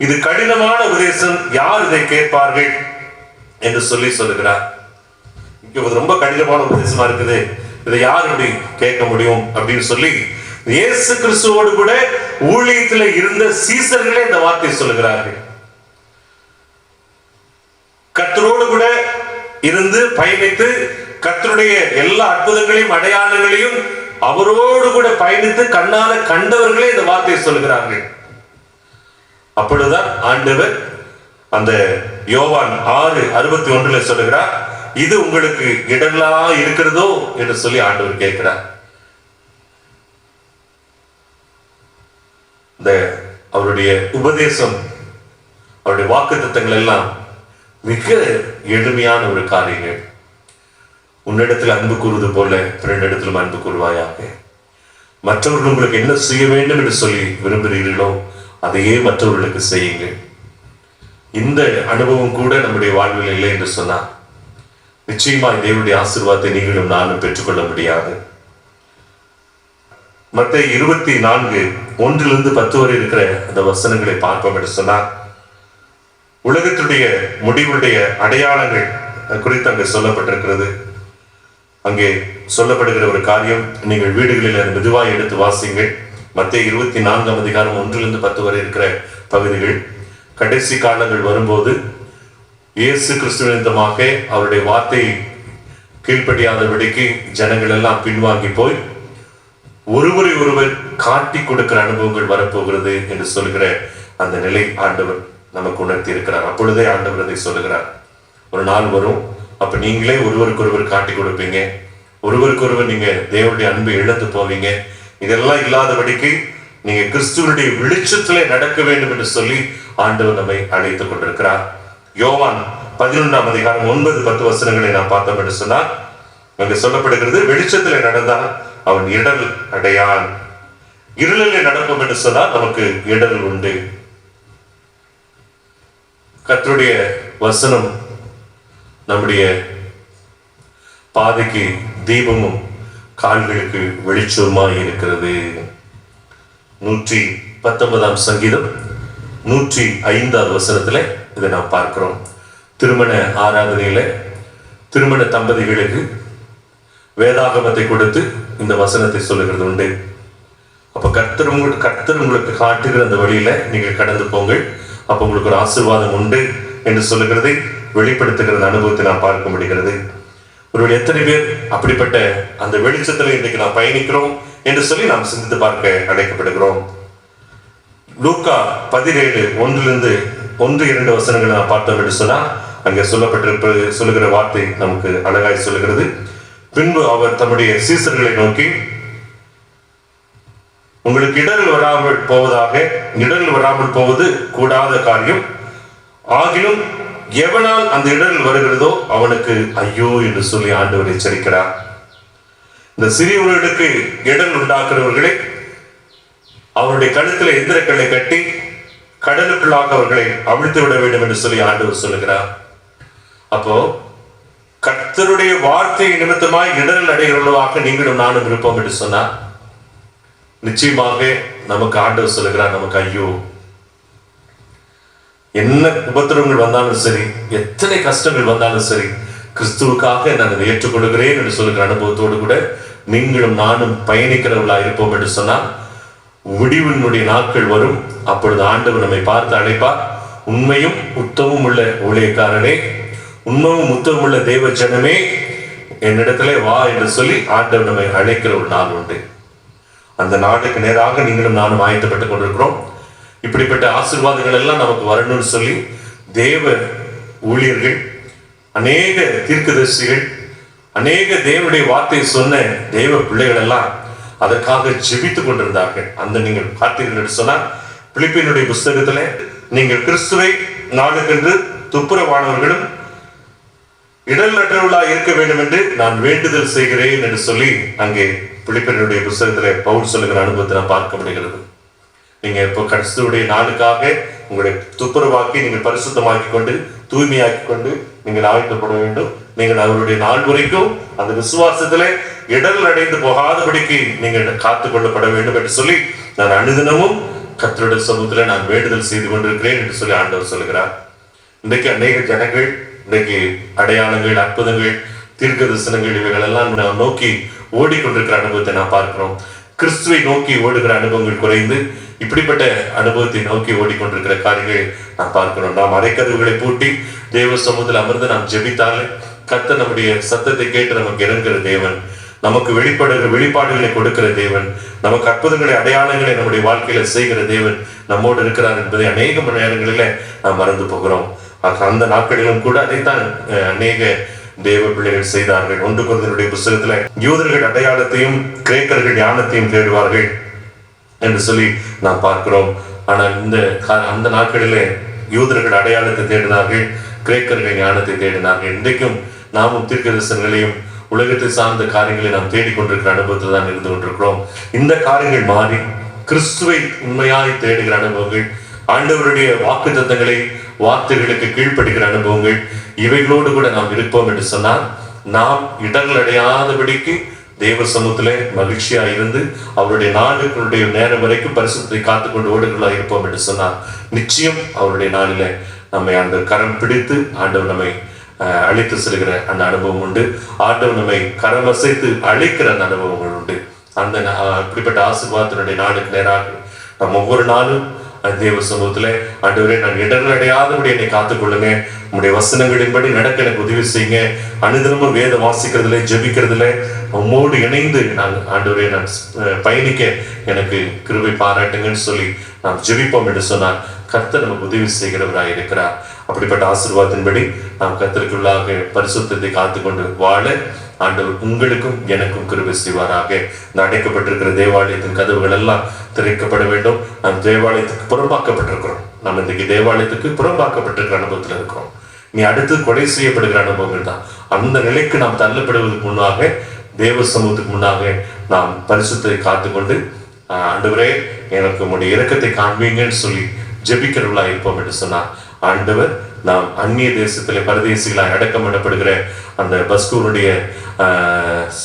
இது கடினமான உபதேசம், யார் இதை கேட்பார்கள் என்று சொல்லுகிறார். ரொம்ப கடினமான உபதேசமா இருக்குது, இதை யார் இப்படி கேட்க முடியும் அப்படின்னு சொல்லி இயேசு கிறிஸ்துவோடு கூட ஊழியத்தில் இருந்த சீசர்களே இந்த வார்த்தை சொல்லுகிறார்கள். கர்த்தரோடு கூட இருந்து பயணித்து கர்த்தருடைய எல்லா அற்புதங்களையும் அடையாளங்களையும் அவரோடு கூட பயணித்து கண்ணால கண்டவர்களே இந்த வார்த்தையை சொல்லுகிறார்கள். அப்பொழுதுதான் ஆண்டவர் அந்த யோவான் 6:61 சொல்லுகிறார், இது உங்களுக்கு இடங்களா இருக்கிறதோ என்று சொல்லி ஆண்டவர் கேட்கிறார். இந்த அவருடைய உபதேசம், அவருடைய வாக்குத்தத்தங்கள் எல்லாம் மிக எளிமையான ஒரு காரியங்கள். உன்னிடத்தில் அன்பு கூறுவது போல பிறனிடத்திலும் அன்பு கூறுவாயாக. மற்றவர்கள் உங்களுக்கு என்ன செய்ய வேண்டும் என்று சொல்லி விரும்புகிறீர்களோ அதையே மற்றவர்களுக்கு செய்யுங்கள். இந்த அனுபவம் கூட நம்முடைய வாழ்வில் இல்லை என்று சொன்னார் நிச்சயமா தேவனுடைய ஆசீர்வாதத்தை நீங்களும் நானும் பெற்றுக்கொள்ள முடியாது. மத்தேயு 24:1-10 வரை இருக்கிற அந்த வசனங்களை பார்ப்போம் என்று சொன்னார், உலகத்துடைய முடிவுடைய அடையாளங்கள் குறித்து அங்கே சொல்லப்பட்டிருக்கிறது. அங்கே சொல்லப்படுகிற ஒரு காரியம், நீங்கள் வீடுகளில் மெதுவாக எடுத்து வாசிங்கள். மத்தேயு 24ஆம் அதிகாரம் 1-10 வரை இருக்கிற பகுதிகள். கடைசி காலங்கள் வரும்போது இயேசு கிறிஸ்துவினிடமாக அவருடைய வார்த்தையை கீழ்ப்படியாதபடிக்கு ஜனங்கள் எல்லாம் பின்வாங்கி போய் ஒருவரை ஒருவர் காட்டி கொடுக்கிற அனுபவங்கள் வரப்போகிறது என்று சொல்லுகிற அந்த நிலை ஆண்டவர் நமக்கு உணர்த்தி இருக்கிறார். அப்பொழுதே ஆண்டவர் அதை சொல்லுகிறார், ஒரு நாள் வரும், அப்ப நீங்களே ஒருவருக்கொருவர் காட்டி கொடுப்பீங்க, ஒருவருக்கொருவர் நீங்க தேவனுடைய அன்பை இழந்து போவீங்க. இதெல்லாம் இல்லாதபடிக்கு நீங்க கிறிஸ்துவனுடைய வெளிச்சத்திலே நடக்க வேண்டும் என்று சொல்லி ஆண்டவர் நம்மை அழைத்துக் கொண்டிருக்கிறார். யோவான் 11ஆம் அதிகாரம் 9-10 வசனங்களை நாம் பார்த்தோம் என்று சொன்னால் அங்கு சொல்லப்படுகிறது, வெளிச்சத்திலே நடந்தால் அவன் இடர் அடையான், இருளிலே நடப்போம் என்று சொன்னால் நமக்கு இடர் உண்டு. கர்த்தருடைய வசனம் நம்முடைய பாதைக்கு தீபமும் கால்களுக்கு வெளிச்சமாய் இருக்கிறது. 119ஆம் சங்கீதம் 105ஆவது வசனத்துல இதை நாம் பார்க்கிறோம். திருமண ஆராதனையில திருமண தம்பதிகளுக்கு வேதாகமத்தை கொடுத்து இந்த வசனத்தை சொல்லுகிறது உண்டு. அப்ப கர்த்தர் உங்களுக்கு காட்டுகிற அந்த வழியில நீங்கள் கடந்து போங்கள், அப்ப உங்களுக்கு ஒரு ஆசீர்வாதம் உண்டு என்று சொல்லுகிறதை வெளிப்படுத்துகிற அனுபவத்தை நாம் பார்க்க முடிகிறது. ஒரு எத்தனை பேர் அப்படிப்பட்ட அந்த வெளிச்சத்தில் இன்றைக்கு நாம் பயணிக்கிறோம் என்று சொல்லி நாம் சிந்தித்து பார்க்க அழைக்கப்படுகிறோம். லூக்கா 17:1-2 வசனங்களை நாம் பார்த்தோம் என்று சொன்னால் அங்கே சொல்லப்பட்டிருப்பது சொல்லுகிற வார்த்தை நமக்கு அழகாய் சொல்லுகிறது. பின்பு அவர் தம்முடைய சீசர்களை நோக்கி, உங்களுக்கு இடர்கள் வராமல் போவது கூடாத காரியம், ஆகிலும் எவனால் அந்த இடர்கள் வருகிறதோ அவனுக்கு ஐயோ என்று சொல்லி ஆண்டவர் எச்சரிக்கிறார். இந்த சிறியவர்களுக்கு இடர்கள் உண்டாக்குறவர்களை அவருடைய கழுத்துல எந்திரக்கல்லை கட்டி கடலுக்குள்ளாக அவர்களை அவிழ்த்து விட வேண்டும் என்று சொல்லி ஆண்டவர் சொல்லுகிறார். அப்போ கர்த்தருடைய வார்த்தை நிமித்தமாய் இடர்கள் அடைகிறவர்களாக நீங்களும் நானும் இருப்போம் என்று சொன்னார் நிச்சயமாக நமக்கு ஆண்டவர் சொல்லுகிறார், நமக்கு ஐயோ, என்ன உபத்திரவங்கள் வந்தாலும் சரி, எத்தனை கஷ்டங்கள் வந்தாலும் சரி, கிறிஸ்துவுக்காக நான் அதை ஏற்றுக்கொள்கிறேன் என்று சொல்லுகிற அனுபவத்தோடு கூட நீங்களும் நானும் பயணிக்கிறவர்களா இருப்போம் என்று சொன்னால் விடிவினுடைய நாட்கள் வரும். அப்பொழுது ஆண்டவர் நம்மை பார்த்து அழைப்பார், உண்மையும் உத்தமும் உள்ள ஊழியக்காரனே, உண்மையும் உத்தமும் உள்ள தேவ ஜனமே, என்னிடத்திலே வா என்று சொல்லி ஆண்டவர் நம்மை அழைக்கிற ஒரு நாள் உண்டு. அந்த நாளுக்கு நேராக நீங்களும் நானும் ஆயத்தப்பட்டுக் கொண்டிருக்கிறோம். இப்படிப்பட்ட ஆசீர்வாதங்கள் எல்லாம் நமக்கு வரணும்னு சொல்லி தேவ ஊழியர்கள், அநேக தீர்க்கதரிசிகள், அநேக தேவனுடைய வார்த்தை சொன்ன தேவ பிள்ளைகள் எல்லாம் அதற்காக ஜெபித்துக் கொண்டிருந்தார்கள். அந்த நீங்கள் பார்த்தீர்கள் என்று சொன்னால் பிலிப்பியனுடைய புஸ்தகத்திலே நீங்கள் கிறிஸ்துவை நாளுக்கென்று துப்புரவானவர்களும் இடல் அற்றவர்களாய் இருக்க வேண்டும் என்று நான் வேண்டுதல் செய்கிறேன் என்று சொல்லி அங்கே பிலிப்பியனுடைய புஸ்தகத்திலே பவுல் சொல்லுகிற அனுபவத்தை நான் பார்க்க முடிகிறது. நீங்க இப்போ கிறிஸ்துவுடைய நாளுக்காக உங்களுடைய துப்புரவாக்கி நீங்கள் பரிசுத்தமாக்கி கொண்டு தூய்மையாக்கி கொண்டு நீங்கள் ஆயத்தப்பட வேண்டும். நீங்கள் அவருடைய நாள் வரைக்கும் அந்த விசுவாசத்திலே இடல் அடைந்து போகாதபடிக்கு நீங்கள் காத்துக் கொள்ளப்பட வேண்டும் என்று சொல்லி நான் அனுதினமும் கர்த்தருடைய சமூகத்தில் நான் வேண்டுதல் செய்து கொண்டிருக்கிறேன் என்று சொல்லி ஆண்டவர் சொல்கிறார். இன்றைக்கு அநேக ஜனங்கள் இன்றைக்கு அடையாளங்கள், அற்புதங்கள், தீர்க்க தரிசனங்கள் இவைகள் எல்லாம் நாம் நோக்கி ஓடிக்கொண்டிருக்கிற அனுபவத்தை நான் பார்க்கிறோம். கிறிஸ்துவை நோக்கி ஓடுகிற அனுபவங்கள் குறைந்து இப்படிப்பட்ட அனுபவத்தை நோக்கி ஓடிக்கொண்டிருக்கிற காரியங்கள் நாம் பார்க்கிறோம். நாம் அரைக்கதவுகளை பூட்டி தேவ சமூகத்தில் அமர்ந்து நாம் ஜெபித்தாலே கர்த்தர் நம்முடைய சத்தத்தை கேட்டு நமக்கு இறங்குகிற தேவன், நமக்கு வெளிப்பாடுகளை கொடுக்கிற தேவன், நமக்கு அற்புதங்களை அடையாளங்களை நம்முடைய வாழ்க்கையில செய்கிற தேவன் நம்மோடு இருக்கிறார் என்பதை அநேக மணி நேரங்களில நாம் மறந்து போகிறோம். அந்த நாட்களிலும் கூட அதைத்தான் அநேக தேவ பிள்ளைகள் செய்தார்கள். 1 கொரிந்தியருடைய புத்தகத்துல யூதர்கள் அடையாளத்தையும் கிரேக்கர்கள் ஞானத்தையும் தேடுவார்கள் என்று சொல்லி நாம் பார்க்கிறோம். ஆனால் அந்த நாட்களிலே யூதர்கள் அடையாளத்தை தேடினார்கள், கிரேக்கர்கள் ஞானத்தை தேடினார்கள். இன்றைக்கும் நாமும் தீர்க்க தரிசனங்களையும் உலகத்தை சார்ந்த காரியங்களை நாம் தேடிக்கொண்டிருக்கிற அனுபவத்தில் தான் இருந்து கொண்டிருக்கிறோம். இந்த காரியங்கள் மாறி கிறிஸ்துவை உண்மையாய் தேடுகிற அனுபவங்கள், ஆண்டவருடைய வாக்கு தத்தங்களை வார்த்தைகளுக்கு கீழ்ப்படுகிற அனுபவங்கள், இவைகளோடு கூட நாம் இருப்போம் என்று சொன்னால் நாம் இடர்கள் அடையாதபடிக்கு தேவ சமூகத்திலே மகிழ்ச்சியா இருந்து அவருடைய நாளுடைய நேரம் வரைக்கும் பரிசுத்தை காத்துக்கொண்டு ஓடுகளா இருப்போம் என்று சொன்னால் நிச்சயம் அவருடைய நாளில நம்மை அந்த கரம் பிடித்து ஆண்டவர் நம்மை அழைத்து செல்கிற அந்த அனுபவம் உண்டு. ஆண்டவர் நம்மை கரம் அசைத்து அழைக்கிற அந்த அனுபவங்கள் உண்டு. அந்த அப்படிப்பட்ட ஆசீர்வாதத்தினுடைய நாளுக்கு நேராக நம்ம ஒவ்வொரு நாளும் தேவ சமூகத்துல ஆண்டவரே நான் இடர்கள் அடையாதபடி என்னை காத்துக்கொள்ளுங்க, உங்களுடைய வசனங்களின்படி நடக்க எனக்கு உதவி செய்யுங்க, அனுதினமும் வேதம் வாசிக்கிறதுல ஜெபிக்கிறதுல உம்மோடு இணைந்து நான் ஆண்டவரே நான் பயணிக்க எனக்கு கிருபை பாராட்டுங்கன்னு சொல்லி நாம் ஜெபிப்போம் என்று சொன்னால் கர்த்தர் நமக்கு உதவி செய்கிறவராக இருக்கிறார். அப்படிப்பட்ட ஆசீர்வாதத்தின்படி நாம் கர்த்தருக்குள்ளாக பரிசுத்தத்தை காத்துக்கொண்டு வாழ ஆண்டவர் உங்களுக்கும் எனக்கும் கிருபை செய்வாராக. இந்த அடைக்கப்பட்டிருக்கிற தேவாலயத்தின் கதவுகள் எல்லாம் திறக்கப்பட வேண்டும். நாம் தேவாலயத்துக்கு புறம்பாக்கப்பட்டிருக்கிறோம். நம்ம இன்றைக்கு தேவாலயத்துக்கு புறம்பாக்கப்பட்டிருக்கிற அனுபவத்தில் இருக்கிறோம். நீ அடுத்து கொலை செய்யப்படுகிற அனுபவங்கள் தான். அந்த நிலைக்கு நாம் தள்ளப்படுவதற்கு முன்னாக தேவ சமூகத்துக்கு முன்னாக நாம் பரிசுத்தை காத்துக்கொண்டு ஆண்டவரே எனக்கு உங்களுடைய இரக்கத்தை காண்பீங்கன்னு சொல்லி ஜெபிக்கிறவர்களா இருப்போம் என்று சொன்னார் ஆண்டவர் நாம் அந்நிய தேசத்திலே பரதேசிகளாய் அடக்கம் பண்ணப்படுகிற அந்த பஸ்கூனுடைய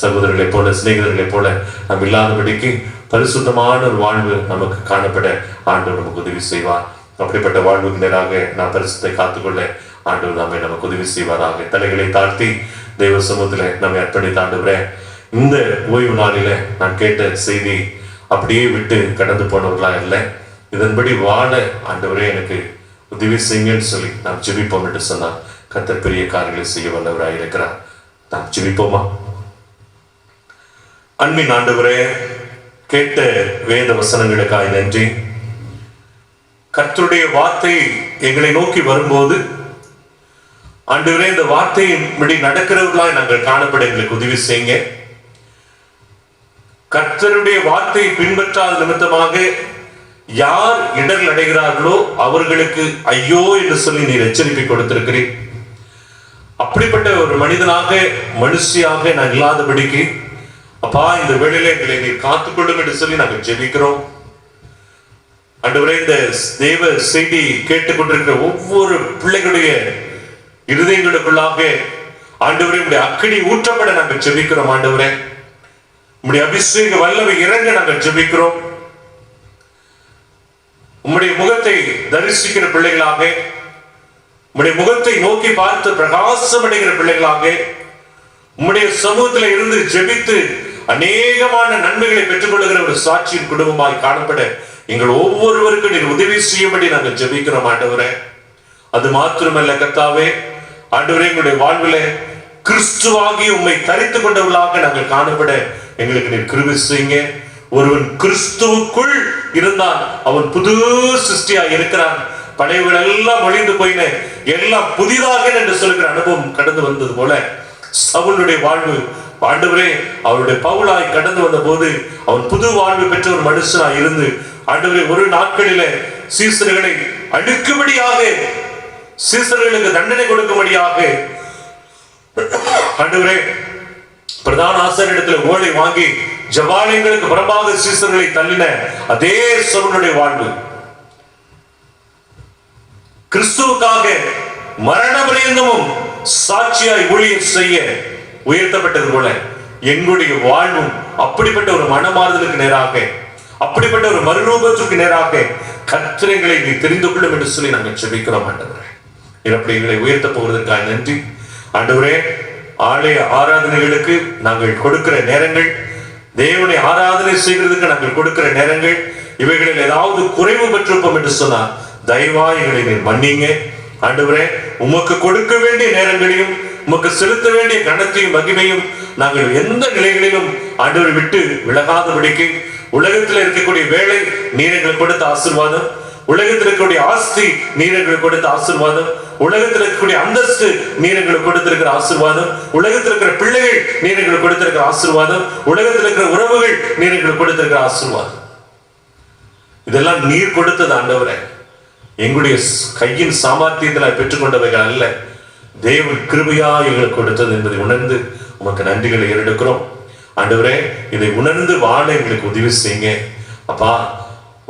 சகோதரர்களை போல சிநேகிதர்களை போல நாம் இல்லாதபடிக்கு பரிசுத்தமான ஒரு வாழ்வு நமக்கு காணப்பட ஆண்டவர் நமக்கு உதவி செய்வார். அப்படிப்பட்ட வாழ்வுக்கு நேராக நாம் பரிசுத்தை காத்துக்கொள்ள ஆண்டவர் நமக்கு உதவி செய்வாராக. தலைகளை தாழ்த்தி தெய்வ சமூகத்துல நம்மை அர்ப்பணித்து ஆண்டவரே இந்த ஓய்வு நாளில நான் கேட்ட செய்தி அப்படியே விட்டு கடந்து போனவர்களா இல்லை, இதன்படி வாழ ஆண்டவரே எனக்கு உதவி செய்யுங்கன்னு சொல்லி நாம் ஜெபிப்போம் என்று சொன்னார் கர்த்தர் பெரிய காரியங்களை செய்ய வல்லவராக இருக்கிறார். நாம் ஜெபிப்போமா? அன்பின் ஆண்டவரே, கேட்ட வேத வசனங்களுக்காய் நன்றி. கர்த்தருடைய வார்த்தை எங்களை நோக்கி வரும்போது ஆண்டவரே இந்த வார்த்தையின்படி நடக்கிறவர்களாய் நாங்கள் காணப்பட எங்களுக்கு உதவி செய்யுங்க. கர்த்தருடைய வார்த்தையை பின்பற்றாத நிமித்தமாக யார் இடர்கள் அடைகிறார்களோ அவர்களுக்கு ஐயோ என்று சொல்லி நீர் எச்சரிப்பை கொடுத்திருக்கிறீர். அப்படிப்பட்ட ஒரு மனிதனாக மனுஷியாக நான் இல்லாதபடிக்கு அப்பா இந்த வேளையில எங்களை நீர் காத்துக்கொள்ளும் என்று சொல்லி நாங்கள் ஜெபிக்கிறோம். ஆண்டவரே இந்த தேவ செய்தி கேட்டுக்கொண்டிருக்கிற ஒவ்வொரு பிள்ளைகளுடைய இருதயங்களுக்குள்ளாக ஆண்டவரே உடைய அக்கினி ஊற்றப்பட நாங்கள் ஜெபிக்கிறோம். ஆண்டவரே உம்முடைய அபிஷேக வல்லமை இறங்க நாங்கள் ஜெபிக்கிறோம். உம்முடைய முகத்தை தரிசிக்கிற பிள்ளைகளாக, உம்முடைய முகத்தை நோக்கி பார்த்து பிரகாசம் அடைகிற பிள்ளைகளாக, உம்முடைய சமூகத்தில் இருந்து ஜெபித்து அநேகமான நன்மைகளை பெற்றுக் கொள்ளுகிற ஒரு சாட்சியின் குடும்பமாய் காணப்பட எங்கள் ஒவ்வொருவருக்கும் நீர் உதவி செய்யும்படி நாங்கள் ஜெபிக்கிறோம். ஆண்டவரே அது மாத்திரமல்ல கர்த்தாவே, ஆண்டவரே எங்களுடைய வாழ்வில கிறிஸ்துவாகி உம்மை தரித்துக் கொண்டவர்களாக நாங்கள் காணப்பட எங்களுக்கு நீர் கிருபை செய்யுங்க. ஒருவன் கிறிஸ்துவுக்குள் இருந்தால் அவன் புது சிருஷ்டியா இருக்கிறான், பழையவர்கள் எல்லாம் ஒழிந்து போயின, எல்லாம் புதிதாக என்று சொல்கிற அனுபவம் கடந்து வந்தது போல சவுலுடைய வாழ்வு ஆண்டவரே அவருடைய பவுலாய் கடந்து வந்த போது அவன் புது வாழ்வு பெற்ற ஒரு மனுஷனாய் இருந்து ஆண்டவரே ஒரு நாட்களில சீசர்களை அழிக்கும்படியாக, சீசர்களுக்கு தண்டனை கொடுக்கும்படியாக ஆண்டவரே பிரதான ஆசாரியரிடத்தில் ஓலை வாங்கி ஜபாலயங்களுக்கு புறம்பாக சீசர்களை தள்ளின அதே சவுலுடைய வாழ்வு கிறிஸ்துவுக்காக மரண பரியந்தமும் சாட்சியாய் ஊழியம் செய்ய உயர்த்தப்பட்டது போல எங்களுடைய வாழ்வும் அப்படிப்பட்ட ஒரு மனமாறுதலுக்கு நேராக, அப்படிப்பட்ட ஒரு மறுரூபத்திற்கு நேராக கர்த்தரை நீ தெரிந்து கொள்ளும் என்று சொல்லி நாங்கள் ஜெபிக்கிறோம். ஆண்டவரே அப்படி எங்களை உயர்த்த போவதற்காக நன்றி. ஆண்டவரே ஆலய ஆராதனைகளுக்கு நாங்கள் கொடுக்கிற நேரங்கள், தேவனை ஆராதனை செய்கிறதுக்கு நாங்கள் கொடுக்கிற நேரங்கள், இவைகளில் ஏதாவது குறைவு பெற்றிருப்போம் என்று சொன்னால் தயவாய் எங்களை நீர் மன்னிங்க. ஆண்டவரே உமக்கு கொடுக்க வேண்டிய நேரங்களையும் உமக்கு செலுத்த வேண்டிய கனத்தையும் மகிமையும் நாங்கள் எந்த நிலைகளிலும் ஆண்டவரை விட்டு விலகாதபடிக்கு, உலகத்தில் இருக்கக்கூடிய வேலை நீர் எங்களுக்கு கொடுத்த ஆசீர்வாதம், உலகத்தில் இருக்கக்கூடிய ஆஸ்தி நீர் எங்களுக்கு கொடுத்த ஆசீர்வாதம், உலகத்தில் இருக்கக்கூடிய அந்தஸ்து நீர் எங்களுக்கு கொடுத்திருக்கிற ஆசீர்வாதம், உலகத்தில் இருக்கிற பிள்ளைகள் நீர் எங்களுக்கு கொடுத்திருக்கிற ஆசீர்வாதம், உலகத்தில் இருக்கிற உறவுகள் நீர் எங்களுக்கு கொடுத்திருக்கிற ஆசீர்வாதம், இதெல்லாம் நீர் கொடுத்தது ஆண்டவரே. எங்களுடைய கையின் சாமர்த்தியத்தில் பெற்றுக்கொண்டவைகள் அல்ல, தேவன் கிருபையா எங்களுக்கு கொடுத்தது என்பதை உணர்ந்து உமக்கு நன்றிகளை ஏறெடுக்கிறோம். ஆண்டவரே இதை உணர்ந்து வாழ எங்களுக்கு உதவி செய்யுங்க அப்பா.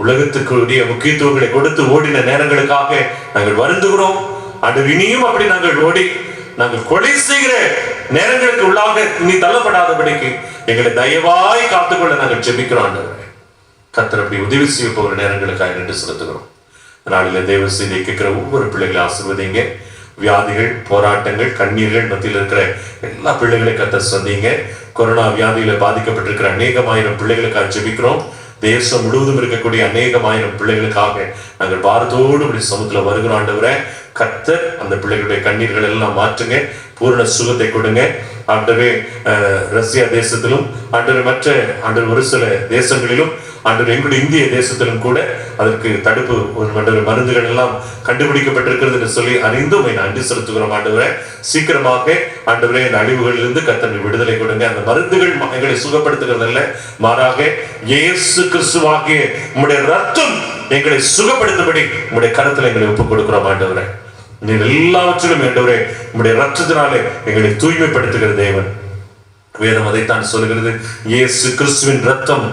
உலகத்துக்குரிய முக்கியத்துவங்களை கொடுத்து ஓடின நேரங்களுக்காக நாங்கள் வருந்துகிறோம். ஆண்டவர் இனியும் அப்படி நாங்கள் ஓடி நாங்கள் கொலை செய்கிற நேரங்களுக்கு உள்ளாக நீ தள்ளப்படாதபடிக்கு எங்களை தயவாய் காத்துக்கொள்ள நாங்கள் ஜெபிக்கிறோம். ஆண்டவரே கர்த்தர் அப்படி உதவி செய்ய போகிற நேரங்களுக்காக நின்று செலுத்துகிறோம். நாளில தேவ செய்தியை கேட்கிற ஒவ்வொரு பிள்ளைகளை ஆசீர்வதிங்க. வியாதிகள், போராட்டங்கள், கண்ணீர்கள் மத்தியில் இருக்கிற எல்லா பிள்ளைகளையும் கர்த்தர் சந்திங்க. கொரோனா வியாதியில பாதிக்கப்பட்டிருக்கிற அநேகமாயிரம் பிள்ளைகளுக்காக ஜெபிக்கிறோம். தேசம் முழுவதும் இருக்கக்கூடிய அநேகமாயிரம் பிள்ளைகளுக்காக நாங்கள் பாரத்தோடு இப்படி சமூகத்துல வருகிறோம். ஆண்டவரே கர்த்தர் அந்த பிள்ளைகளுடைய கண்ணீர்கள் எல்லாம் மாற்றுங்க, பூரண சுகத்தை கொடுங்க. ஆண்டவரே ரஷ்யா தேசத்திலும் ஆண்டவர் மற்ற ஆண்டவர் ஒரு சில தேசங்களிலும் ஆண்டவர் எங்களுடைய இந்திய தேசத்திலும் கூட அதற்கு தடுப்பு மருந்துகள் எல்லாம் கண்டுபிடிக்கப்பட்டிருக்கிறது என்று சொல்லி அறிந்தும் நன்றி செலுத்துகிறோம். ஆண்டவரே சீக்கிரமாக ஆண்டவரே இந்த அழிவுகளிலிருந்து கர்த்தர் விடுதலை கொடுங்க. அந்த மருந்துகள் எங்களை சுகப்படுத்துகிறது அல்ல, மாறாக இயேசு கிறிஸ்துவாகிய உம்முடைய ரத்தம் எங்களை சுகப்படுத்தும்படி உம்முடைய கரத்தில் எங்களை ஒப்புக் கொடுக்கிறோம். ஆண்டவரே நீர் எல்லாவற்றிலும் ஆண்டவரே உம்முடைய ரத்தத்தினாலே எங்களை தூய்மைப்படுத்துகிற தேவன். வேதம் அதைத்தான் சொல்லுகிறது, இயேசு கிறிஸ்துவின் ரத்தம்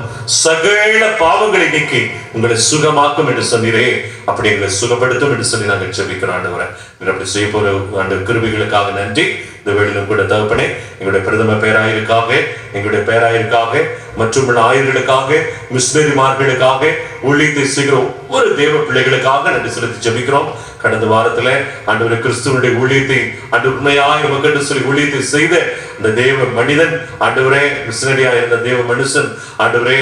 சகல பாவங்களை நீக்கி உங்களை சுகமாக்கும் என்று சொன்னீரே, அப்படி எங்களை சுகப்படுத்தும் என்று சொல்லி நாங்கள் ஜெபிக்கிறோம். ஆண்டவரே அப்படி செய்ய போற ஆண்டு கிருபைகளுக்காக நன்றி. இந்த வேளையிலும் கூட தகப்பனே எங்களுடைய பிரதம பேராயருக்காக, எங்களுடைய பேராயருக்காக மற்றும் ஆயர்களுக்காக, மிஷனரிமார்களுக்காக, ஊழியத்தை செய்கிற ஒவ்வொரு தேவ பிள்ளைகளுக்காக நன்றி செலுத்தி ஜெபிக்கிறோம். கடந்த வாரத்துல ஆண்டவரே கிறிஸ்துவனுடைய ஊழியத்தை ஆண்டு உண்மையாய் உமக்கென்று சொல்லி ஊழியத்தை செய்த அந்த தேவ மனிதன் ஆண்டவரே, மிஷனரியா இருந்த தேவ மனுஷன் ஆண்டவரே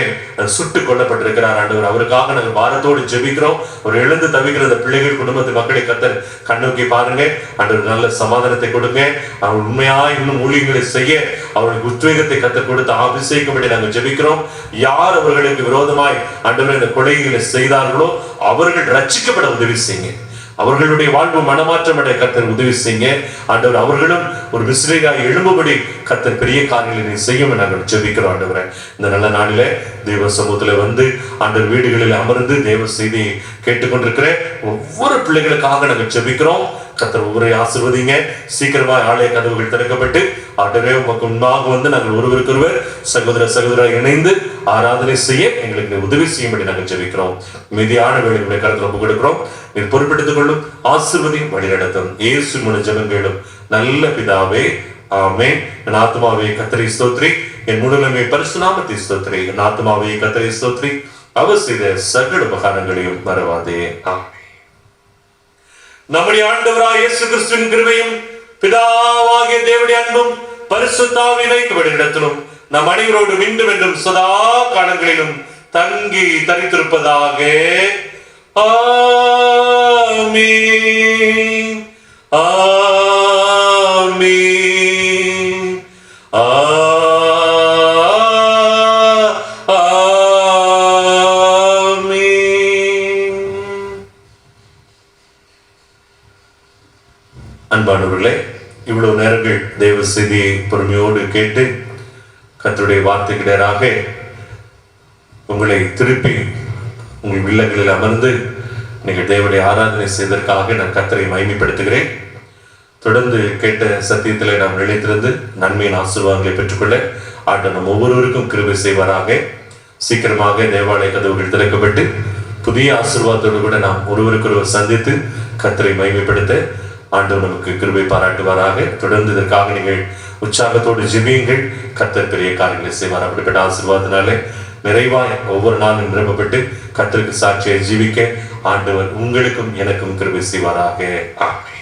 சுட்டுக் கொல்லப்பட்டிருக்கிறார். ஆண்டவர் அவருக்காக நாங்கள் பாரத்தோடு ஜெபிக்கிறோம். அவர் எழுந்து தவிக்கிற அந்த பிள்ளைகள், குடும்பத்து மக்களை கர்த்தர் கண்ணோக்கி பாருங்க. ஆண்டவர் நல்ல சமாதானத்தை கொடுங்க. அவர் உண்மையாய் இன்னும் ஊழியங்களை செய்ய அவர்களுக்கு உத்வேகத்தை கர்த்தர் கொடுத்து அபிஷேகப்படி நாங்கள் ஜெபிக்கிறோம். யார் அவர்களுக்கு விரோதமாய் ஆண்டவரே இந்த கொலைகளை செய்தார்களோ அவர்கள் ரட்சிக்கப்பட உதவி செய்யுங்க. அவர்களுடைய வாழ்வு மனமாற்றம் அடைய கர்த்தர் உதவி செய்யுங்க. ஆண்டவர் அவர்களும் ஒரு மிஸ்ரீராய் எழும்பும்படி கர்த்தர் பெரிய காரியங்களை செய்யும் நாங்கள் ஜெபிக்கிறோம். ஆண்டவரே இந்த நல்ல நாளில தேவ சமூகத்துல வந்து ஆண்டவர் வீடுகளில் அமர்ந்து தேவ செய்தியை கேட்டுக்கொண்டிருக்கிற ஒவ்வொரு பிள்ளைகளுக்காக நாங்கள் ஜெபிக்கிறோம். கர்த்தர் ஒவ்வொரு ஆசீர்வதிங்க. சீக்கிரமாக ஆலய கதவுகள் திறக்கப்பட்டு ஆண்டவரே உமக்கு முன்னாக வந்து நாங்கள் ஒருவருக்கொருவர் சகோதரர் இணைந்து ஆராதனை செய்ய எங்களுக்கு உதவி செய்யும்படி நாங்கள் ஜெபிக்கிறோம். மீதியான வேலைகளுடைய கருத்தில் ஒப்புக் கொடுக்கிறோம். நீர் பொறுப்பெடுத்துக் கொள்ளும், ஆசீர்வதியும், வழிநடத்தும். இயேசு மூலம் ஜெபம் கேளும் நல்ல பிதாவே, ஆமென். என் ஆத்துமாவே கர்த்தரை ஸ்தோத்திரி, என் முழுமை பரிசுத்த நாமத்தை ஸ்தோத்திரி. என் ஆத்துமாவே கர்த்தரை ஸ்தோத்திரி, அவர் செய்த சகல உபகாரங்களையும் மறவாதே. ஆமென். நம்முடைய ஆண்டவராகிய இயேசு கிறிஸ்துவின் கிருபையும் பிதாவாகிய தேவனுடைய அன்பும் பரிசுத்த ஆவியின் வழிநடத்தலும் நம் அனைவரோடு மீண்டும் என்றும் சதா காலங்களிலும் தங்கி தரித்திருப்பதாக. ஆமென். ஆமென். அன்பானவர்களே, இவ்வளவு நேரங்கள் தேவ செய்தியை பொறுமையோடு கேட்டு கர்த்தருடைய வார்த்தைக்கு நேராக உங்களை திருப்பி உங்கள் இல்லங்களில் அமர்ந்து நீங்கள் தேவனுடைய ஆராதனை செய்வதற்காக நான் கர்த்தரை மகிமைப்படுத்துகிறேன். தொடர்ந்து கேட்ட சத்தியத்தில் நாம் நிலைத்திருந்து நன்மையின் ஆசீர்வாதங்களை பெற்றுக்கொள்ள ஆண்டவர் நம் ஒவ்வொருவருக்கும் கிருபை செய்வாராக. சீக்கிரமாக தேவாலய கதவுகள் திறக்கப்பட்டு புதிய ஆசீர்வாதத்தோடு கூட நாம் ஒருவருக்கொருவர் சந்தித்து கர்த்தரை மகிமைப்படுத்த ஆண்டவர் நமக்கு கிருபை பாராட்டுவாராக. தொடர்ந்து இதற்காக நீங்கள் உற்சாகத்தோடு ஜெபியுங்கள். கர்த்தர் பெரிய காரியங்களை செய்வார். அப்படிப்பட்ட ஆசீர்வாதத்தினாலே நிறைவாய் ஒவ்வொரு நாளும் நிரப்பப்பட்டு கர்த்தருக்கு சாட்சியை ஜீவிக்க ஆண்டவர் உங்களுக்கும் எனக்கும் கிருபை செய்வாராக. ஆமென்.